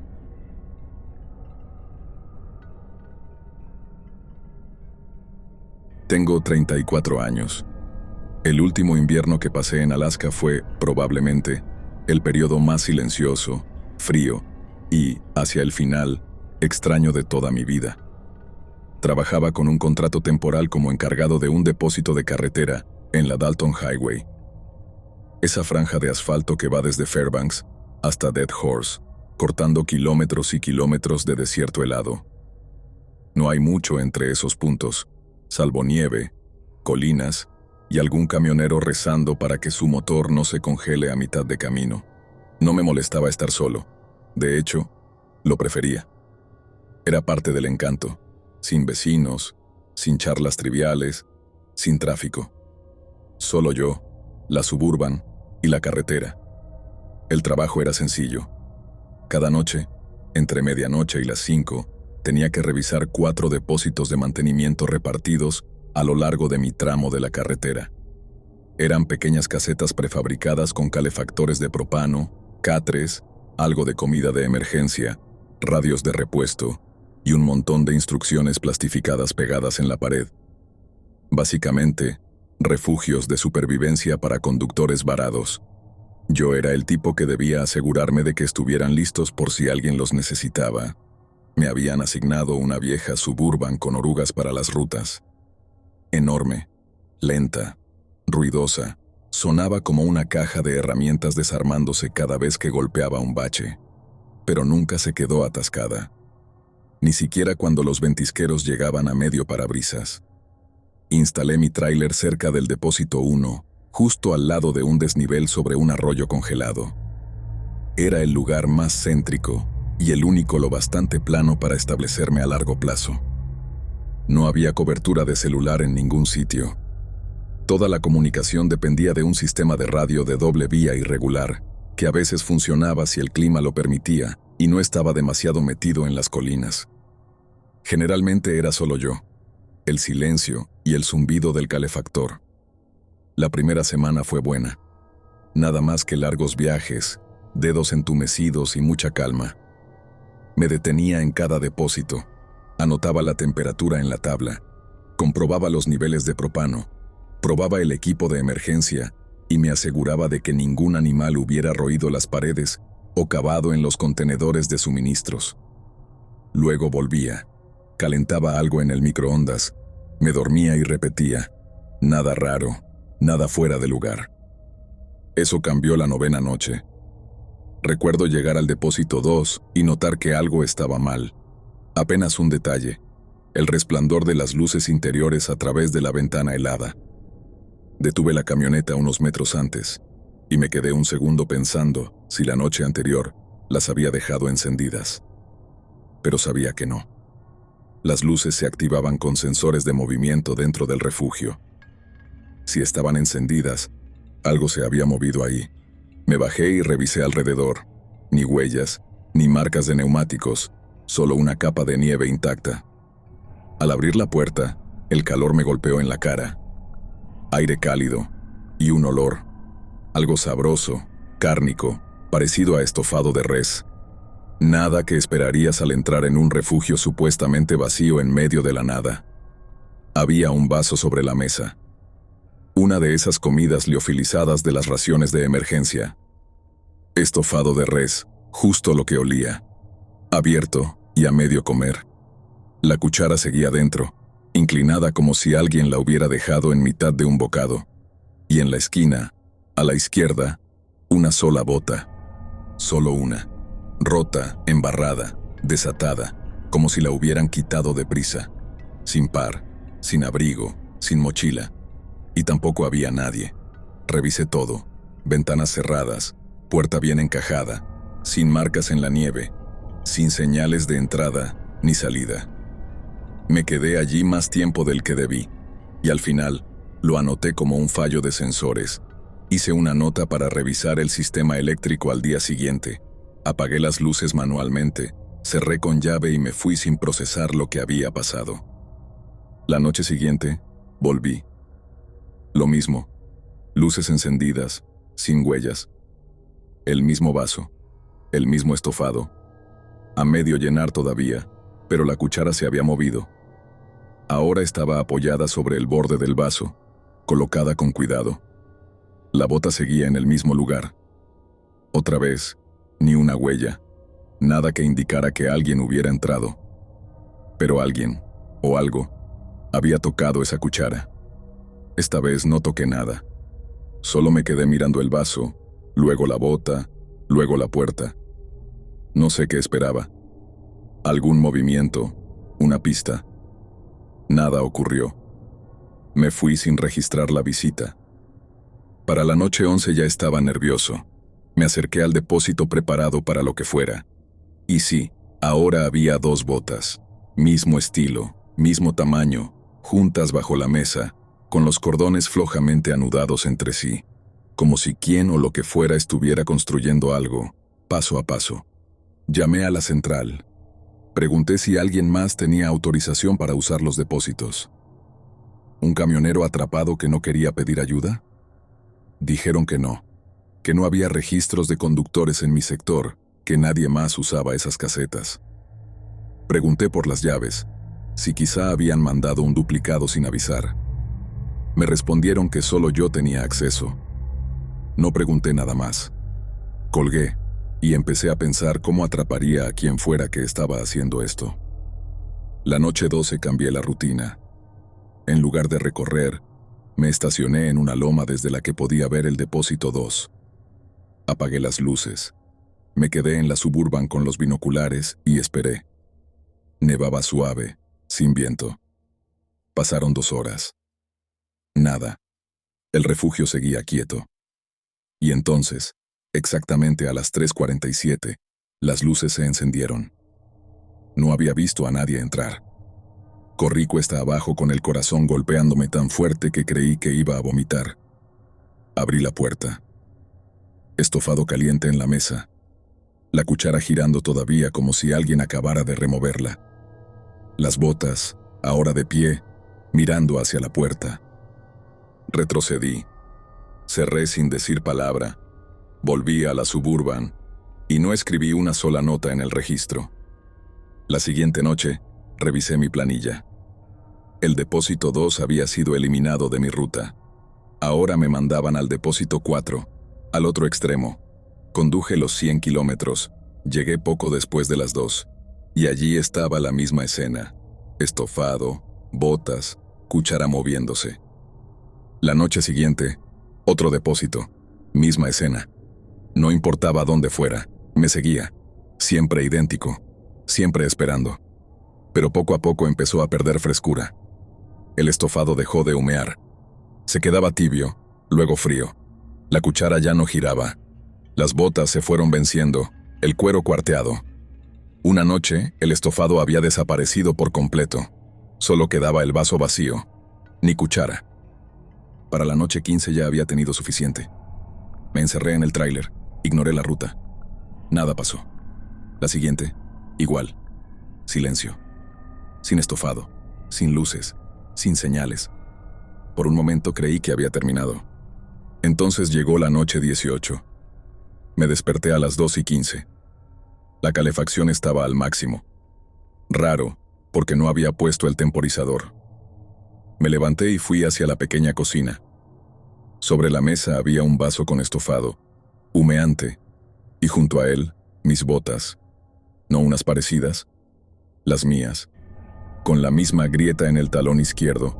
Tengo 34 años. El último invierno que pasé en Alaska fue, probablemente, el periodo más silencioso, frío y, hacia el final, extraño de toda mi vida. Trabajaba con un contrato temporal como encargado de un depósito de carretera en la Dalton Highway. Esa franja de asfalto que va desde Fairbanks hasta Dead Horse, cortando kilómetros y kilómetros de desierto helado. No hay mucho entre esos puntos, salvo nieve, colinas y algún camionero rezando para que su motor no se congele a mitad de camino. No me molestaba estar solo. De hecho, lo prefería. Era parte del encanto, sin vecinos, sin charlas triviales, sin tráfico. Solo yo, la Suburban y la carretera. El trabajo era sencillo. Cada noche, entre medianoche y las 5, tenía que revisar 4 depósitos de mantenimiento repartidos a lo largo de mi tramo de la carretera. Eran pequeñas casetas prefabricadas con calefactores de propano, catres, algo de comida de emergencia, radios de repuesto y un montón de instrucciones plastificadas pegadas en la pared. Básicamente, refugios de supervivencia para conductores varados. Yo era el tipo que debía asegurarme de que estuvieran listos por si alguien los necesitaba. Me habían asignado una vieja Suburban con orugas para las rutas. Enorme, lenta, ruidosa, sonaba como una caja de herramientas desarmándose cada vez que golpeaba un bache, pero nunca se quedó atascada. Ni siquiera cuando los ventisqueros llegaban a medio parabrisas. Instalé mi tráiler cerca del depósito 1, justo al lado de un desnivel sobre un arroyo congelado. Era el lugar más céntrico y el único lo bastante plano para establecerme a largo plazo. No había cobertura de celular en ningún sitio. Toda la comunicación dependía de un sistema de radio de doble vía irregular, que a veces funcionaba si el clima lo permitía y no estaba demasiado metido en las colinas. Generalmente era solo yo, el silencio y el zumbido del calefactor. La primera semana fue buena. Nada más que largos viajes, dedos entumecidos y mucha calma. Me detenía en cada depósito, anotaba la temperatura en la tabla, comprobaba los niveles de propano, probaba el equipo de emergencia y me aseguraba de que ningún animal hubiera roído las paredes o cavado en los contenedores de suministros. Luego volvía, calentaba algo en el microondas, me dormía y repetía, nada raro, nada fuera de lugar. Eso cambió la 9ª noche. Recuerdo llegar al depósito 2 y notar que algo estaba mal. Apenas un detalle, el resplandor de las luces interiores a través de la ventana helada. Detuve la camioneta unos metros antes y me quedé un segundo pensando si la noche anterior las había dejado encendidas. Pero sabía que no. Las luces se activaban con sensores de movimiento dentro del refugio. Si estaban encendidas, algo se había movido ahí. Me bajé y revisé alrededor. Ni huellas, ni marcas de neumáticos, solo una capa de nieve intacta. Al abrir la puerta, el calor me golpeó en la cara. Aire cálido y un olor, algo sabroso, cárnico, parecido a estofado de res. Nada que esperarías al entrar en un refugio supuestamente vacío en medio de la nada. Había un vaso sobre la mesa. Una de esas comidas liofilizadas de las raciones de emergencia. Estofado de res, justo lo que olía. Abierto y a medio comer. La cuchara seguía dentro, inclinada como si alguien la hubiera dejado en mitad de un bocado. Y en la esquina, a la izquierda, una sola bota. Solo una. Rota, embarrada, desatada, como si la hubieran quitado deprisa. Sin par, sin abrigo, sin mochila. Y tampoco había nadie. Revisé todo. Ventanas cerradas, puerta bien encajada, sin marcas en la nieve, sin señales de entrada ni salida. Me quedé allí más tiempo del que debí, y al final lo anoté como un fallo de sensores. Hice una nota para revisar el sistema eléctrico al día siguiente. Apagué las luces manualmente, cerré con llave y me fui sin procesar lo que había pasado. La noche siguiente, volví. Lo mismo, luces encendidas, sin huellas. El mismo vaso, el mismo estofado. A medio llenar todavía, pero la cuchara se había movido. Ahora estaba apoyada sobre el borde del vaso, colocada con cuidado. La bota seguía en el mismo lugar. Otra vez, ni una huella. Nada que indicara que alguien hubiera entrado. Pero alguien, o algo, había tocado esa cuchara. Esta vez no toqué nada. Solo me quedé mirando el vaso, luego la bota, luego la puerta. No sé qué esperaba. Algún movimiento, una pista. Nada ocurrió. Me fui sin registrar la visita. Para la noche 11 ya estaba nervioso. Me acerqué al depósito preparado para lo que fuera. Y sí, ahora había 2 botas. Mismo estilo, mismo tamaño, juntas bajo la mesa, con los cordones flojamente anudados entre sí, como si quien o lo que fuera estuviera construyendo algo, paso a paso. Llamé a la central. Pregunté si alguien más tenía autorización para usar los depósitos. ¿Un camionero atrapado que no quería pedir ayuda? Dijeron que no había registros de conductores en mi sector, que nadie más usaba esas casetas. Pregunté por las llaves, si quizá habían mandado un duplicado sin avisar. Me respondieron que solo yo tenía acceso. No pregunté nada más. Colgué y empecé a pensar cómo atraparía a quien fuera que estaba haciendo esto. La noche 12 cambié la rutina. En lugar de recorrer, me estacioné en una loma desde la que podía ver el depósito 2. Apagué las luces. Me quedé en la Suburban con los binoculares y esperé. Nevaba suave, sin viento. Pasaron 2 horas. Nada. El refugio seguía quieto. Y entonces, exactamente a las 3:47, las luces se encendieron. No había visto a nadie entrar. Corrí cuesta abajo con el corazón golpeándome tan fuerte que creí que iba a vomitar. Abrí la puerta. Estofado caliente en la mesa. La cuchara girando todavía como si alguien acabara de removerla. Las botas, ahora de pie, mirando hacia la puerta. Retrocedí. Cerré sin decir palabra. Volví a la Suburban y no escribí una sola nota en el registro. La siguiente noche, revisé mi planilla. El depósito 2 había sido eliminado de mi ruta. Ahora me mandaban al depósito 4, al otro extremo. Conduje los 100 kilómetros, llegué poco después de las 2, y allí estaba la misma escena. Estofado, botas, cuchara moviéndose. La noche siguiente, otro depósito, misma escena. No importaba dónde fuera, me seguía, siempre idéntico, siempre esperando. Pero poco a poco empezó a perder frescura. El estofado dejó de humear. Se quedaba tibio, luego frío. La cuchara ya no giraba. Las botas se fueron venciendo, el cuero cuarteado. Una noche, el estofado había desaparecido por completo. Solo quedaba el vaso vacío. Ni cuchara. Para la noche 15 ya había tenido suficiente. Me encerré en el tráiler, ignoré la ruta. Nada pasó. La siguiente, igual. Silencio. Sin estofado, sin luces, sin señales. Por un momento creí que había terminado. Entonces llegó la noche 18. Me desperté a las 2:15. La calefacción estaba al máximo. Raro, porque no había puesto el temporizador. Me levanté y fui hacia la pequeña cocina. Sobre la mesa había un vaso con estofado, humeante, y junto a él, mis botas. No unas parecidas, las mías, con la misma grieta en el talón izquierdo,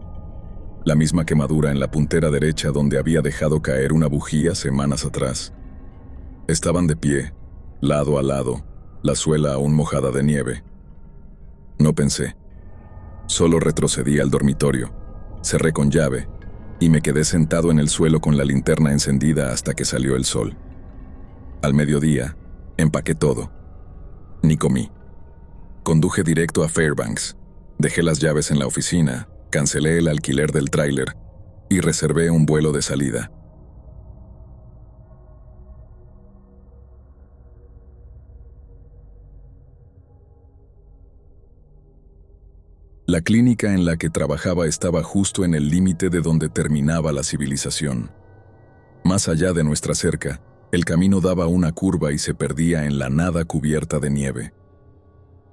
la misma quemadura en la puntera derecha donde había dejado caer una bujía semanas atrás. Estaban de pie, lado a lado, la suela aún mojada de nieve. No pensé. Solo retrocedí al dormitorio, cerré con llave y me quedé sentado en el suelo con la linterna encendida hasta que salió el sol. Al mediodía, empaqué todo. Ni comí. Conduje directo a Fairbanks. Dejé las llaves en la oficina, cancelé el alquiler del tráiler y reservé un vuelo de salida. La clínica en la que trabajaba estaba justo en el límite de donde terminaba la civilización. Más allá de nuestra cerca, el camino daba una curva y se perdía en la nada cubierta de nieve.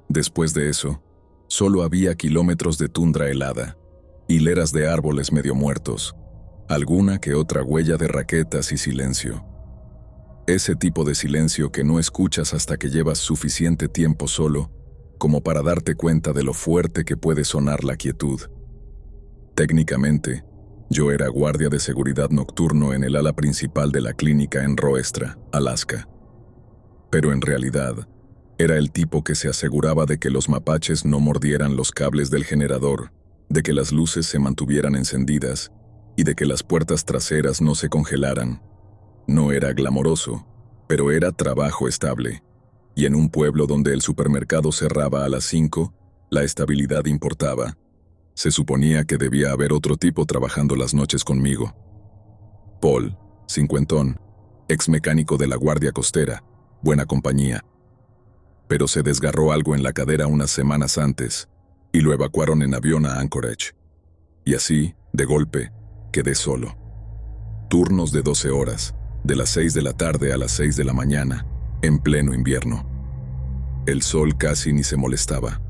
Después de eso, solo había kilómetros de tundra helada, hileras de árboles medio muertos, alguna que otra huella de raquetas y silencio. Ese tipo de silencio que no escuchas hasta que llevas suficiente tiempo solo como para darte cuenta de lo fuerte que puede sonar la quietud. Técnicamente, yo era guardia de seguridad nocturno en el ala principal de la clínica en Roestra, Alaska. Pero en realidad, era el tipo que se aseguraba de que los mapaches no mordieran los cables del generador, de que las luces se mantuvieran encendidas y de que las puertas traseras no se congelaran. No era glamoroso, pero era trabajo estable. Y en un pueblo donde el supermercado cerraba a las 5, la estabilidad importaba. Se suponía que debía haber otro tipo trabajando las noches conmigo. Paul, cincuentón, ex mecánico de la Guardia Costera, buena compañía. Pero se desgarró algo en la cadera unas semanas antes y lo evacuaron en avión a Anchorage. Y así, de golpe, quedé solo. Turnos de 12 horas, de las 6 de la tarde a las 6 de la mañana, en pleno invierno. El sol casi ni se molestaba.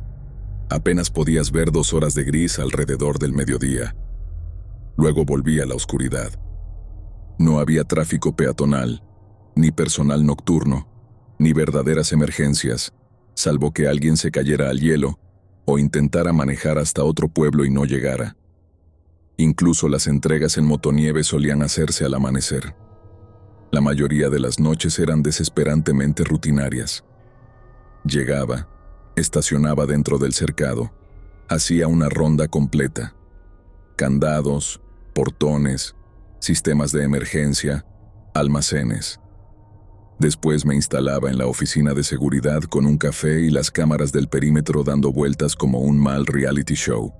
Apenas podías ver 2 horas de gris alrededor del mediodía. Luego volvía la oscuridad. No había tráfico peatonal, ni personal nocturno, ni verdaderas emergencias, salvo que alguien se cayera al hielo o intentara manejar hasta otro pueblo y no llegara. Incluso las entregas en motonieve solían hacerse al amanecer. La mayoría de las noches eran desesperantemente rutinarias. Llegaba, estacionaba dentro del cercado, hacía una ronda completa. Candados, portones, sistemas de emergencia, almacenes. Después me instalaba en la oficina de seguridad con un café y las cámaras del perímetro dando vueltas como un mal reality show.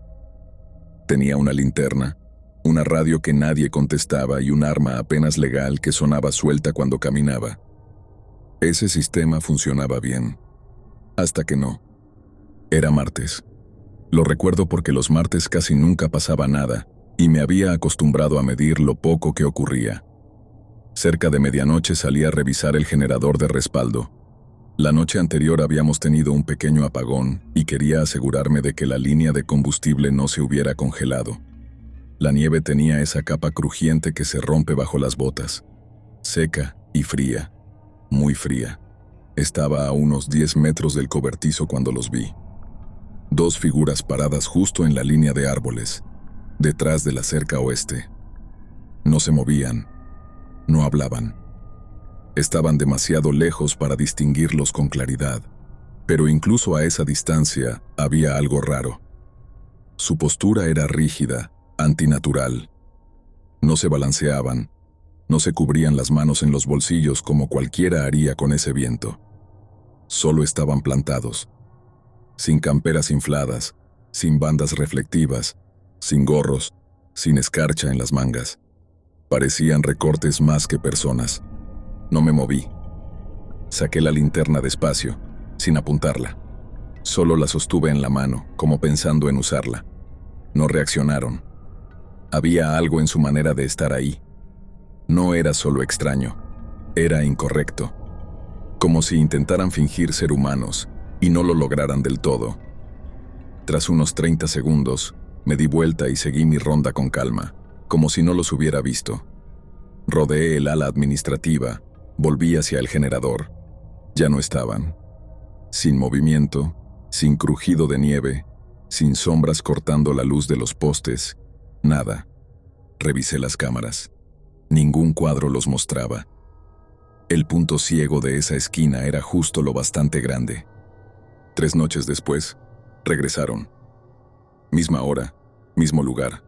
Tenía una linterna, una radio que nadie contestaba y un arma apenas legal que sonaba suelta cuando caminaba. Ese sistema funcionaba bien. Hasta que no. Era martes. Lo recuerdo porque los martes casi nunca pasaba nada y me había acostumbrado a medir lo poco que ocurría. Cerca de medianoche salí a revisar el generador de respaldo. La noche anterior habíamos tenido un pequeño apagón y quería asegurarme de que la línea de combustible no se hubiera congelado. La nieve tenía esa capa crujiente que se rompe bajo las botas. Seca y fría. Muy fría. Estaba a unos 10 metros del cobertizo cuando los vi. 2 figuras paradas justo en la línea de árboles, detrás de la cerca oeste. No se movían. No hablaban. Estaban demasiado lejos para distinguirlos con claridad, pero incluso a esa distancia había algo raro. Su postura era rígida, antinatural. No se balanceaban, no se cubrían las manos en los bolsillos como cualquiera haría con ese viento. Solo estaban plantados, sin camperas infladas, sin bandas reflectivas, sin gorros, sin escarcha en las mangas. Parecían recortes más que personas. No me moví. Saqué la linterna despacio, sin apuntarla. Solo la sostuve en la mano, como pensando en usarla. No reaccionaron. Había algo en su manera de estar ahí. No era solo extraño, era incorrecto. Como si intentaran fingir ser humanos y no lo lograran del todo. Tras unos 30 segundos, me di vuelta y seguí mi ronda con calma, como si no los hubiera visto. Rodeé el ala administrativa, volví hacia el generador. Ya no estaban. Sin movimiento, sin crujido de nieve, sin sombras cortando la luz de los postes, nada. Revisé las cámaras. Ningún cuadro los mostraba. El punto ciego de esa esquina era justo lo bastante grande. 3 noches después, regresaron. Misma hora, mismo lugar.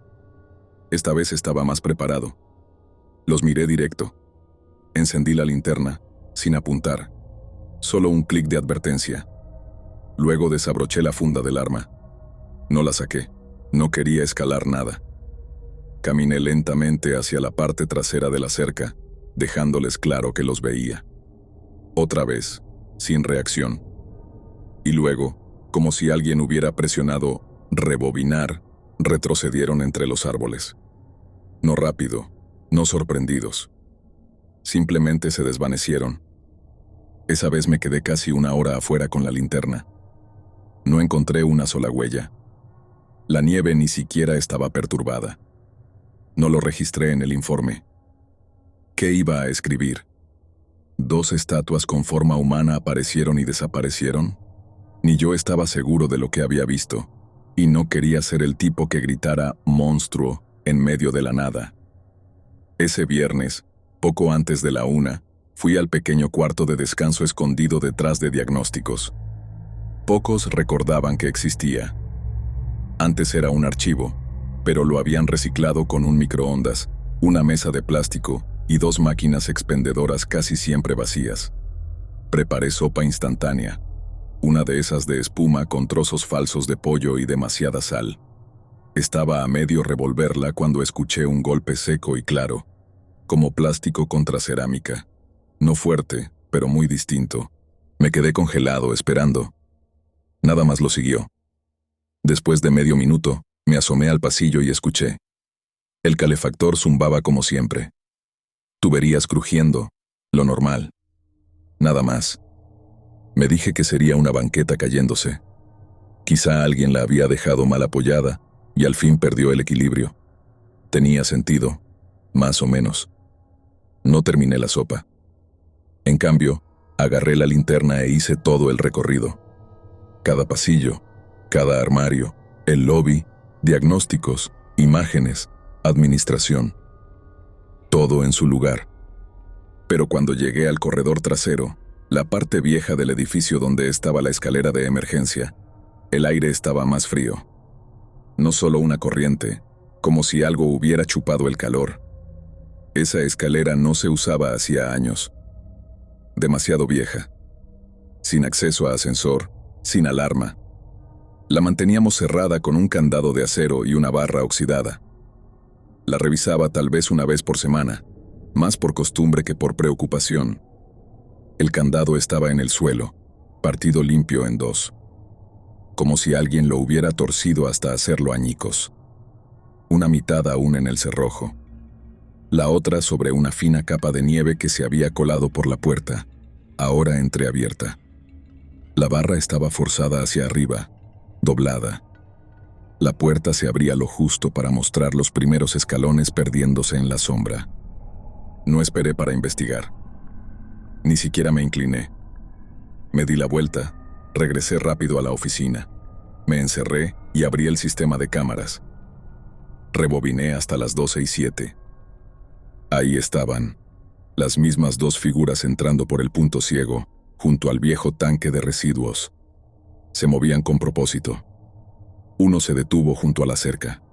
Esta vez estaba más preparado. Los miré directo. Encendí la linterna, sin apuntar. Solo un clic de advertencia. Luego desabroché la funda del arma. No la saqué. No quería escalar nada. Caminé lentamente hacia la parte trasera de la cerca, dejándoles claro que los veía. Otra vez, sin reacción. Y luego, como si alguien hubiera presionado rebobinar, retrocedieron entre los árboles. No rápido, no sorprendidos. Simplemente se desvanecieron. Esa vez me quedé casi 1 hora afuera con la linterna. No encontré una sola huella. La nieve ni siquiera estaba perturbada. No lo registré en el informe. ¿Qué iba a escribir? ¿Dos estatuas con forma humana aparecieron y desaparecieron? Ni yo estaba seguro de lo que había visto, y no quería ser el tipo que gritara «monstruo» en medio de la nada. Ese viernes, poco antes de la 1, fui al pequeño cuarto de descanso escondido detrás de diagnósticos. Pocos recordaban que existía. Antes era un archivo, pero lo habían reciclado con un microondas, una mesa de plástico y 2 máquinas expendedoras casi siempre vacías. Preparé sopa instantánea, una de esas de espuma con trozos falsos de pollo y demasiada sal. Estaba a medio revolverla cuando escuché un golpe seco y claro, como plástico contra cerámica. No fuerte, pero muy distinto. Me quedé congelado esperando. Nada más lo siguió. Después de medio minuto, me asomé al pasillo y escuché. El calefactor zumbaba como siempre. Tuberías crujiendo, lo normal. Nada más. Me dije que sería una banqueta cayéndose. Quizá alguien la había dejado mal apoyada y al fin perdió el equilibrio. Tenía sentido, más o menos. No terminé la sopa. En cambio, agarré la linterna e hice todo el recorrido. Cada pasillo, cada armario, el lobby, diagnósticos, imágenes, administración. Todo en su lugar. Pero cuando llegué al corredor trasero, la parte vieja del edificio donde estaba la escalera de emergencia, el aire estaba más frío. No solo una corriente, como si algo hubiera chupado el calor. Esa escalera no se usaba hacía años. Demasiado vieja. Sin acceso a ascensor, sin alarma. La manteníamos cerrada con un candado de acero y una barra oxidada. La revisaba tal vez una vez por semana, más por costumbre que por preocupación. El candado estaba en el suelo, partido limpio en 2. Como si alguien lo hubiera torcido hasta hacerlo añicos. Una mitad aún en el cerrojo. La otra sobre una fina capa de nieve que se había colado por la puerta, ahora entreabierta. La barra estaba forzada hacia arriba, doblada. La puerta se abría lo justo para mostrar los primeros escalones perdiéndose en la sombra. No esperé para investigar. Ni siquiera me incliné. Me di la vuelta, regresé rápido a la oficina. Me encerré y abrí el sistema de cámaras. Rebobiné hasta las 12:07. Ahí estaban, las mismas 2 figuras entrando por el punto ciego, junto al viejo tanque de residuos. Se movían con propósito. Uno se detuvo junto a la cerca.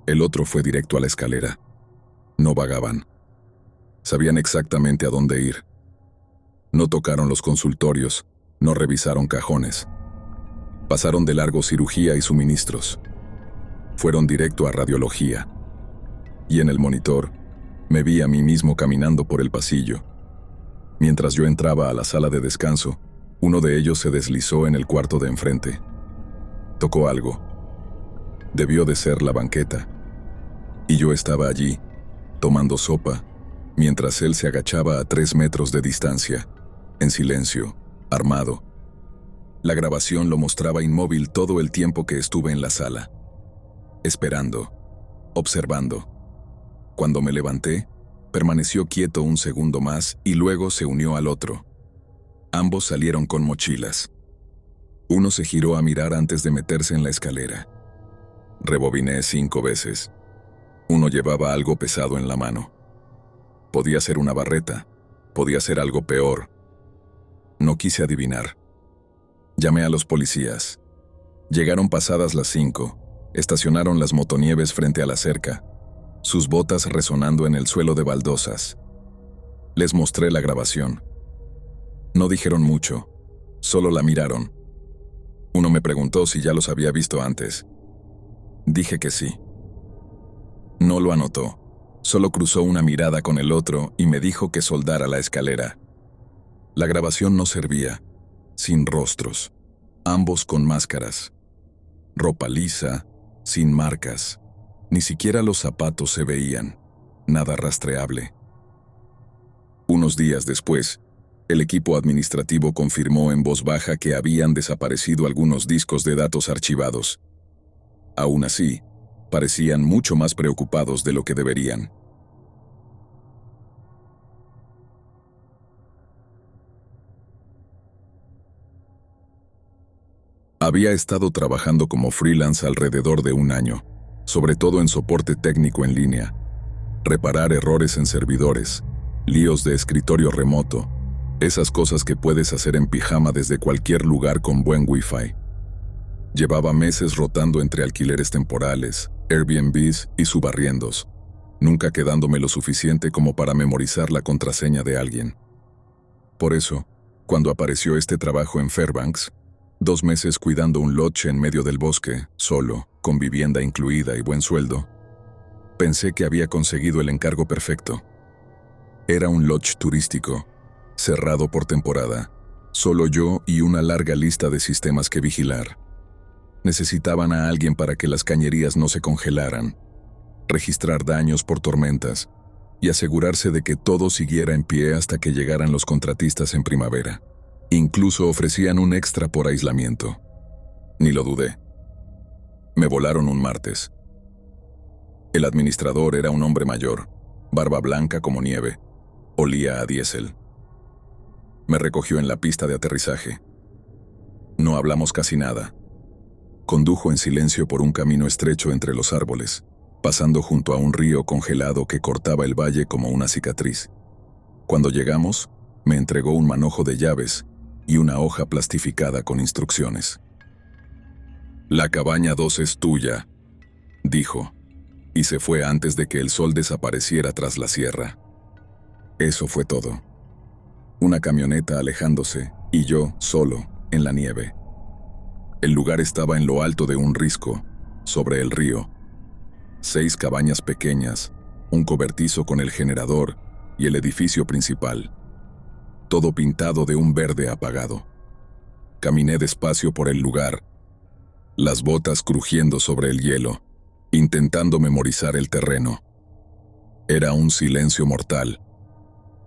El otro fue directo a la escalera. No vagaban. Sabían exactamente a dónde ir. No tocaron los consultorios, no revisaron cajones. Pasaron de largo cirugía y suministros. Fueron directo a radiología. Y en el monitor, me vi a mí mismo caminando por el pasillo. Mientras yo entraba a la sala de descanso, uno de ellos se deslizó en el cuarto de enfrente. Tocó algo. Debió de ser la banqueta. Y yo estaba allí, tomando sopa, mientras él se agachaba a 3 metros de distancia, en silencio, armado. La grabación lo mostraba inmóvil todo el tiempo que estuve en la sala. Esperando, observando. Cuando me levanté, permaneció quieto un segundo más y luego se unió al otro. Ambos salieron con mochilas. Uno se giró a mirar antes de meterse en la escalera. Rebobiné 5 veces. Uno llevaba algo pesado en la mano. Podía ser una barreta, podía ser algo peor. No quise adivinar. Llamé a los policías. Llegaron pasadas las 5, estacionaron las motonieves frente a la cerca, sus botas resonando en el suelo de baldosas. Les mostré la grabación. No dijeron mucho, solo la miraron. Uno me preguntó si ya los había visto antes. Dije que sí. No lo anotó, solo cruzó una mirada con el otro y me dijo que soldara la escalera. La grabación no servía, sin rostros, ambos con máscaras. Ropa lisa, sin marcas, ni siquiera los zapatos se veían, nada rastreable. Unos días después, el equipo administrativo confirmó en voz baja que habían desaparecido algunos discos de datos archivados. Aún así, parecían mucho más preocupados de lo que deberían. Había estado trabajando como freelance alrededor de un año, sobre todo en soporte técnico en línea, reparar errores en servidores, líos de escritorio remoto, esas cosas que puedes hacer en pijama desde cualquier lugar con buen Wi-Fi. Llevaba meses rotando entre alquileres temporales, Airbnbs y subarriendos, nunca quedándome lo suficiente como para memorizar la contraseña de alguien. Por eso, cuando apareció este trabajo en Fairbanks, 2 meses cuidando un lodge en medio del bosque, solo, con vivienda incluida y buen sueldo, pensé que había conseguido el encargo perfecto. Era un lodge turístico, cerrado por temporada, solo yo y una larga lista de sistemas que vigilar. Necesitaban a alguien para que las cañerías no se congelaran, registrar daños por tormentas y asegurarse de que todo siguiera en pie hasta que llegaran los contratistas en primavera. Incluso ofrecían un extra por aislamiento. Ni lo dudé. Me volaron un martes. El administrador era un hombre mayor, barba blanca como nieve, olía a diésel. Me recogió en la pista de aterrizaje. No hablamos casi nada. Condujo en silencio por un camino estrecho entre los árboles, pasando junto a un río congelado que cortaba el valle como una cicatriz. Cuando llegamos, me entregó un manojo de llaves y una hoja plastificada con instrucciones. «La cabaña 2 es tuya», dijo, y se fue antes de que el sol desapareciera tras la sierra. Eso fue todo. Una camioneta alejándose y yo, solo, en la nieve. El lugar estaba en lo alto de un risco, sobre el río. 6 cabañas pequeñas, un cobertizo con el generador y el edificio principal. Todo pintado de un verde apagado. Caminé despacio por el lugar, las botas crujiendo sobre el hielo, intentando memorizar el terreno. Era un silencio mortal.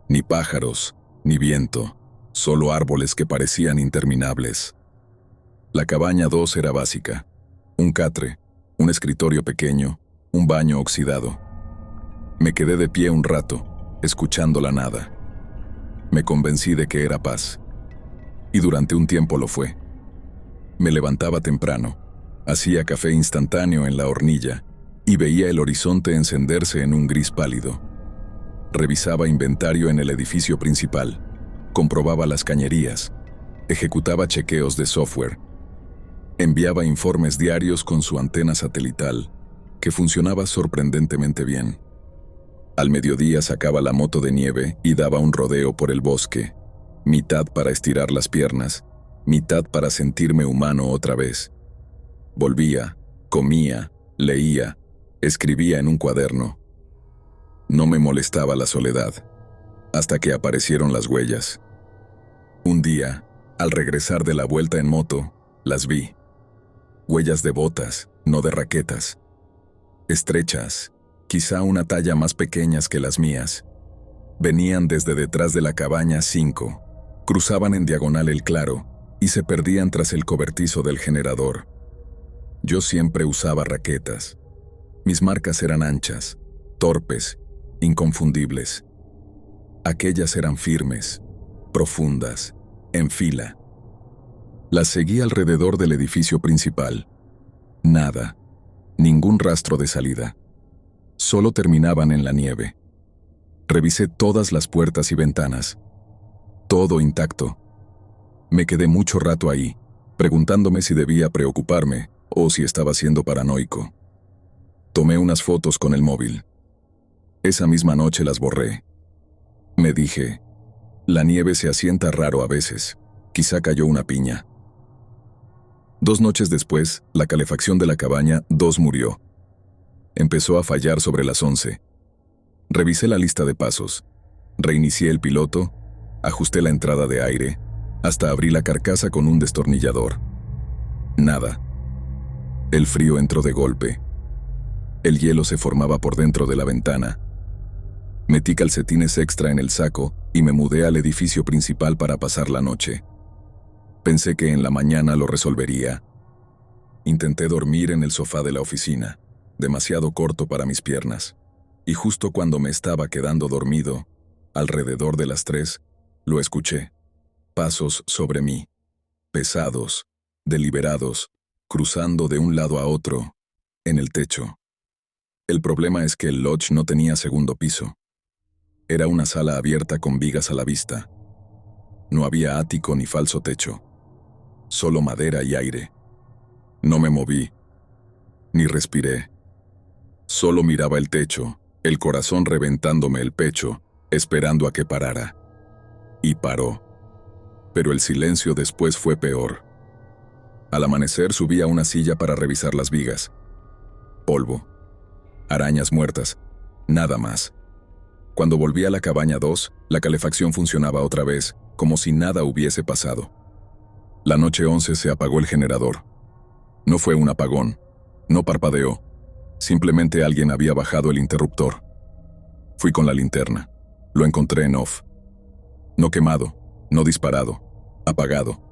Ni pájaros, ni viento, solo árboles que parecían interminables. La cabaña 2 era básica. Un catre, un escritorio pequeño, un baño oxidado. Me quedé de pie un rato, escuchando la nada. Me convencí de que era paz. Y durante un tiempo lo fue. Me levantaba temprano, hacía café instantáneo en la hornilla y veía el horizonte encenderse en un gris pálido. Revisaba inventario en el edificio principal, comprobaba las cañerías, ejecutaba chequeos de software, enviaba informes diarios con su antena satelital, que funcionaba sorprendentemente bien. Al mediodía sacaba la moto de nieve y daba un rodeo por el bosque, mitad para estirar las piernas, mitad para sentirme humano otra vez. Volvía, comía, leía, escribía en un cuaderno. No me molestaba la soledad, hasta que aparecieron las huellas. Un día, al regresar de la vuelta en moto, las vi. Huellas de botas, no de raquetas. Estrechas, quizá una talla más pequeñas que las mías. Venían desde detrás de la cabaña 5, cruzaban en diagonal el claro y se perdían tras el cobertizo del generador. Yo siempre usaba raquetas. Mis marcas eran anchas, torpes, inconfundibles. Aquellas eran firmes, profundas, en fila. Las seguí alrededor del edificio principal. Nada, ningún rastro de salida. Solo terminaban en la nieve. Revisé todas las puertas y ventanas. Todo intacto. Me quedé mucho rato ahí, preguntándome si debía preocuparme o si estaba siendo paranoico. Tomé unas fotos con el móvil. Esa misma noche las borré. Me dije, la nieve se asienta raro a veces, quizá cayó una piña. 2 noches después, la calefacción de la cabaña 2 murió. Empezó a fallar sobre las 11. Revisé la lista de pasos, reinicié el piloto, ajusté la entrada de aire, hasta abrí la carcasa con un destornillador. Nada. El frío entró de golpe. El hielo se formaba por dentro de la ventana. Metí calcetines extra en el saco y me mudé al edificio principal para pasar la noche. Pensé que en la mañana lo resolvería. Intenté dormir en el sofá de la oficina, demasiado corto para mis piernas, y justo cuando me estaba quedando dormido, alrededor de las 3, lo escuché. Pasos sobre mí, pesados, deliberados, cruzando de un lado a otro, en el techo. El problema es que el lodge no tenía segundo piso. Era una sala abierta con vigas a la vista. No había ático ni falso techo. Solo madera y aire. No me moví, ni respiré. Solo miraba el techo, el corazón reventándome el pecho, esperando a que parara. Y paró. Pero el silencio después fue peor. Al amanecer subí a una silla para revisar las vigas. Polvo. Arañas muertas. Nada más. Cuando volví a la cabaña 2, la calefacción funcionaba otra vez, como si nada hubiese pasado. La noche 11 se apagó el generador. No fue un apagón. No parpadeó. Simplemente alguien había bajado el interruptor. Fui con la linterna. Lo encontré en off. No quemado, no disparado, apagado.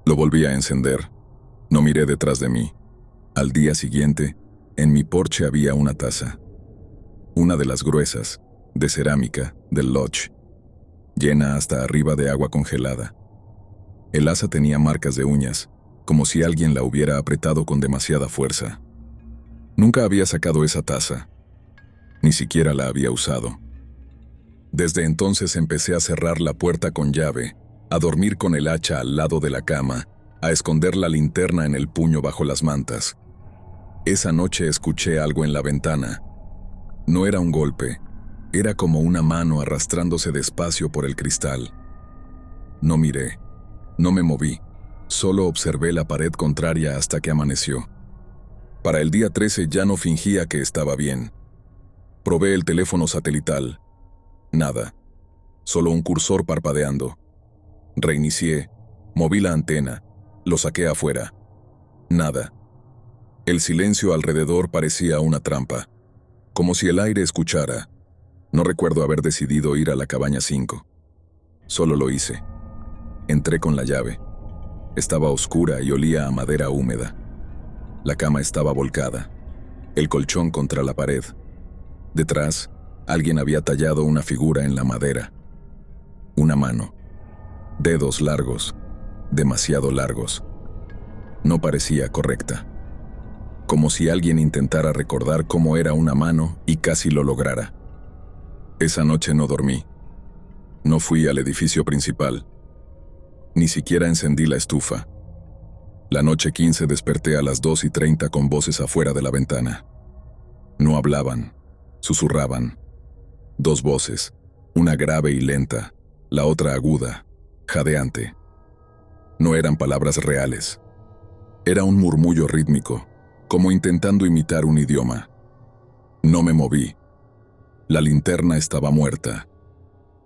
Lo volví a encender. No miré detrás de mí. Al día siguiente, en mi porche había una taza. Una de las gruesas, de cerámica, del lodge, llena hasta arriba de agua congelada. El asa tenía marcas de uñas, como si alguien la hubiera apretado con demasiada fuerza. Nunca había sacado esa taza. Ni siquiera la había usado. Desde entonces empecé a cerrar la puerta con llave, a dormir con el hacha al lado de la cama, a esconder la linterna en el puño bajo las mantas. Esa noche escuché algo en la ventana. No era un golpe, era como una mano arrastrándose despacio por el cristal. No miré, no me moví, solo observé la pared contraria hasta que amaneció. Para el día 13 ya no fingía que estaba bien. Probé el teléfono satelital. Nada, solo un cursor parpadeando. Reinicié, moví la antena, lo saqué afuera. Nada. El silencio alrededor parecía una trampa, como si el aire escuchara. No recuerdo haber decidido ir a la cabaña 5. Solo lo hice. Entré con la llave. Estaba oscura y olía a madera húmeda. La cama estaba volcada, el colchón contra la pared. Detrás, alguien había tallado una figura en la madera. Una mano. Dedos largos, demasiado largos. No parecía correcta. Como si alguien intentara recordar cómo era una mano y casi lo lograra. Esa noche no dormí. No fui al edificio principal. Ni siquiera encendí la estufa. La noche 15 desperté a las 2:30 con voces afuera de la ventana. No hablaban, susurraban. Dos voces, una grave y lenta, la otra aguda, jadeante. No eran palabras reales. Era un murmullo rítmico, como intentando imitar un idioma. No me moví. La linterna estaba muerta.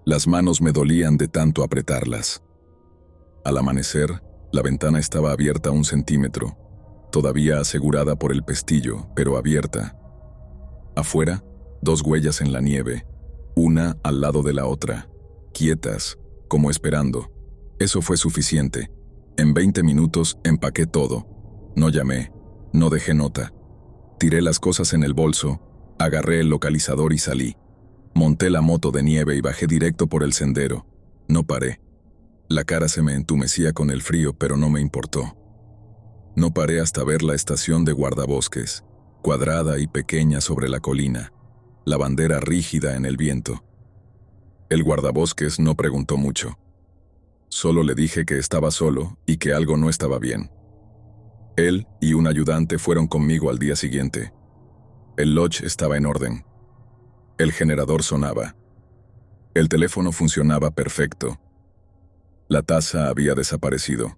Las manos me dolían de tanto apretarlas. Al amanecer, la ventana estaba abierta 1 centímetro, todavía asegurada por el pestillo, pero abierta. Afuera, 2 huellas en la nieve, una al lado de la otra, quietas, como esperando. Eso fue suficiente. En 20 minutos empaqué todo. No llamé, no dejé nota. Tiré las cosas en el bolso, agarré el localizador y salí. Monté la moto de nieve y bajé directo por el sendero. No paré. La cara se me entumecía con el frío, pero no me importó. No paré hasta ver la estación de guardabosques, cuadrada y pequeña sobre la colina, la bandera rígida en el viento. El guardabosques no preguntó mucho. Solo le dije que estaba solo y que algo no estaba bien. Él y un ayudante fueron conmigo al día siguiente. El lodge estaba en orden. El generador sonaba. El teléfono funcionaba perfecto. La taza había desaparecido.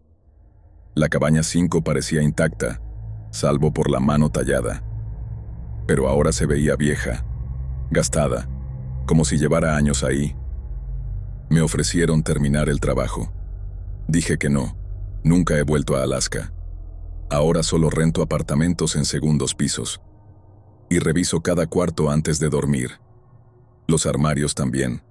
La cabaña 5 parecía intacta, salvo por la mano tallada. Pero ahora se veía vieja, gastada, como si llevara años ahí. Me ofrecieron terminar el trabajo. Dije que no, nunca he vuelto a Alaska. Ahora solo rento apartamentos en segundos pisos. Y reviso cada cuarto antes de dormir. Los armarios también.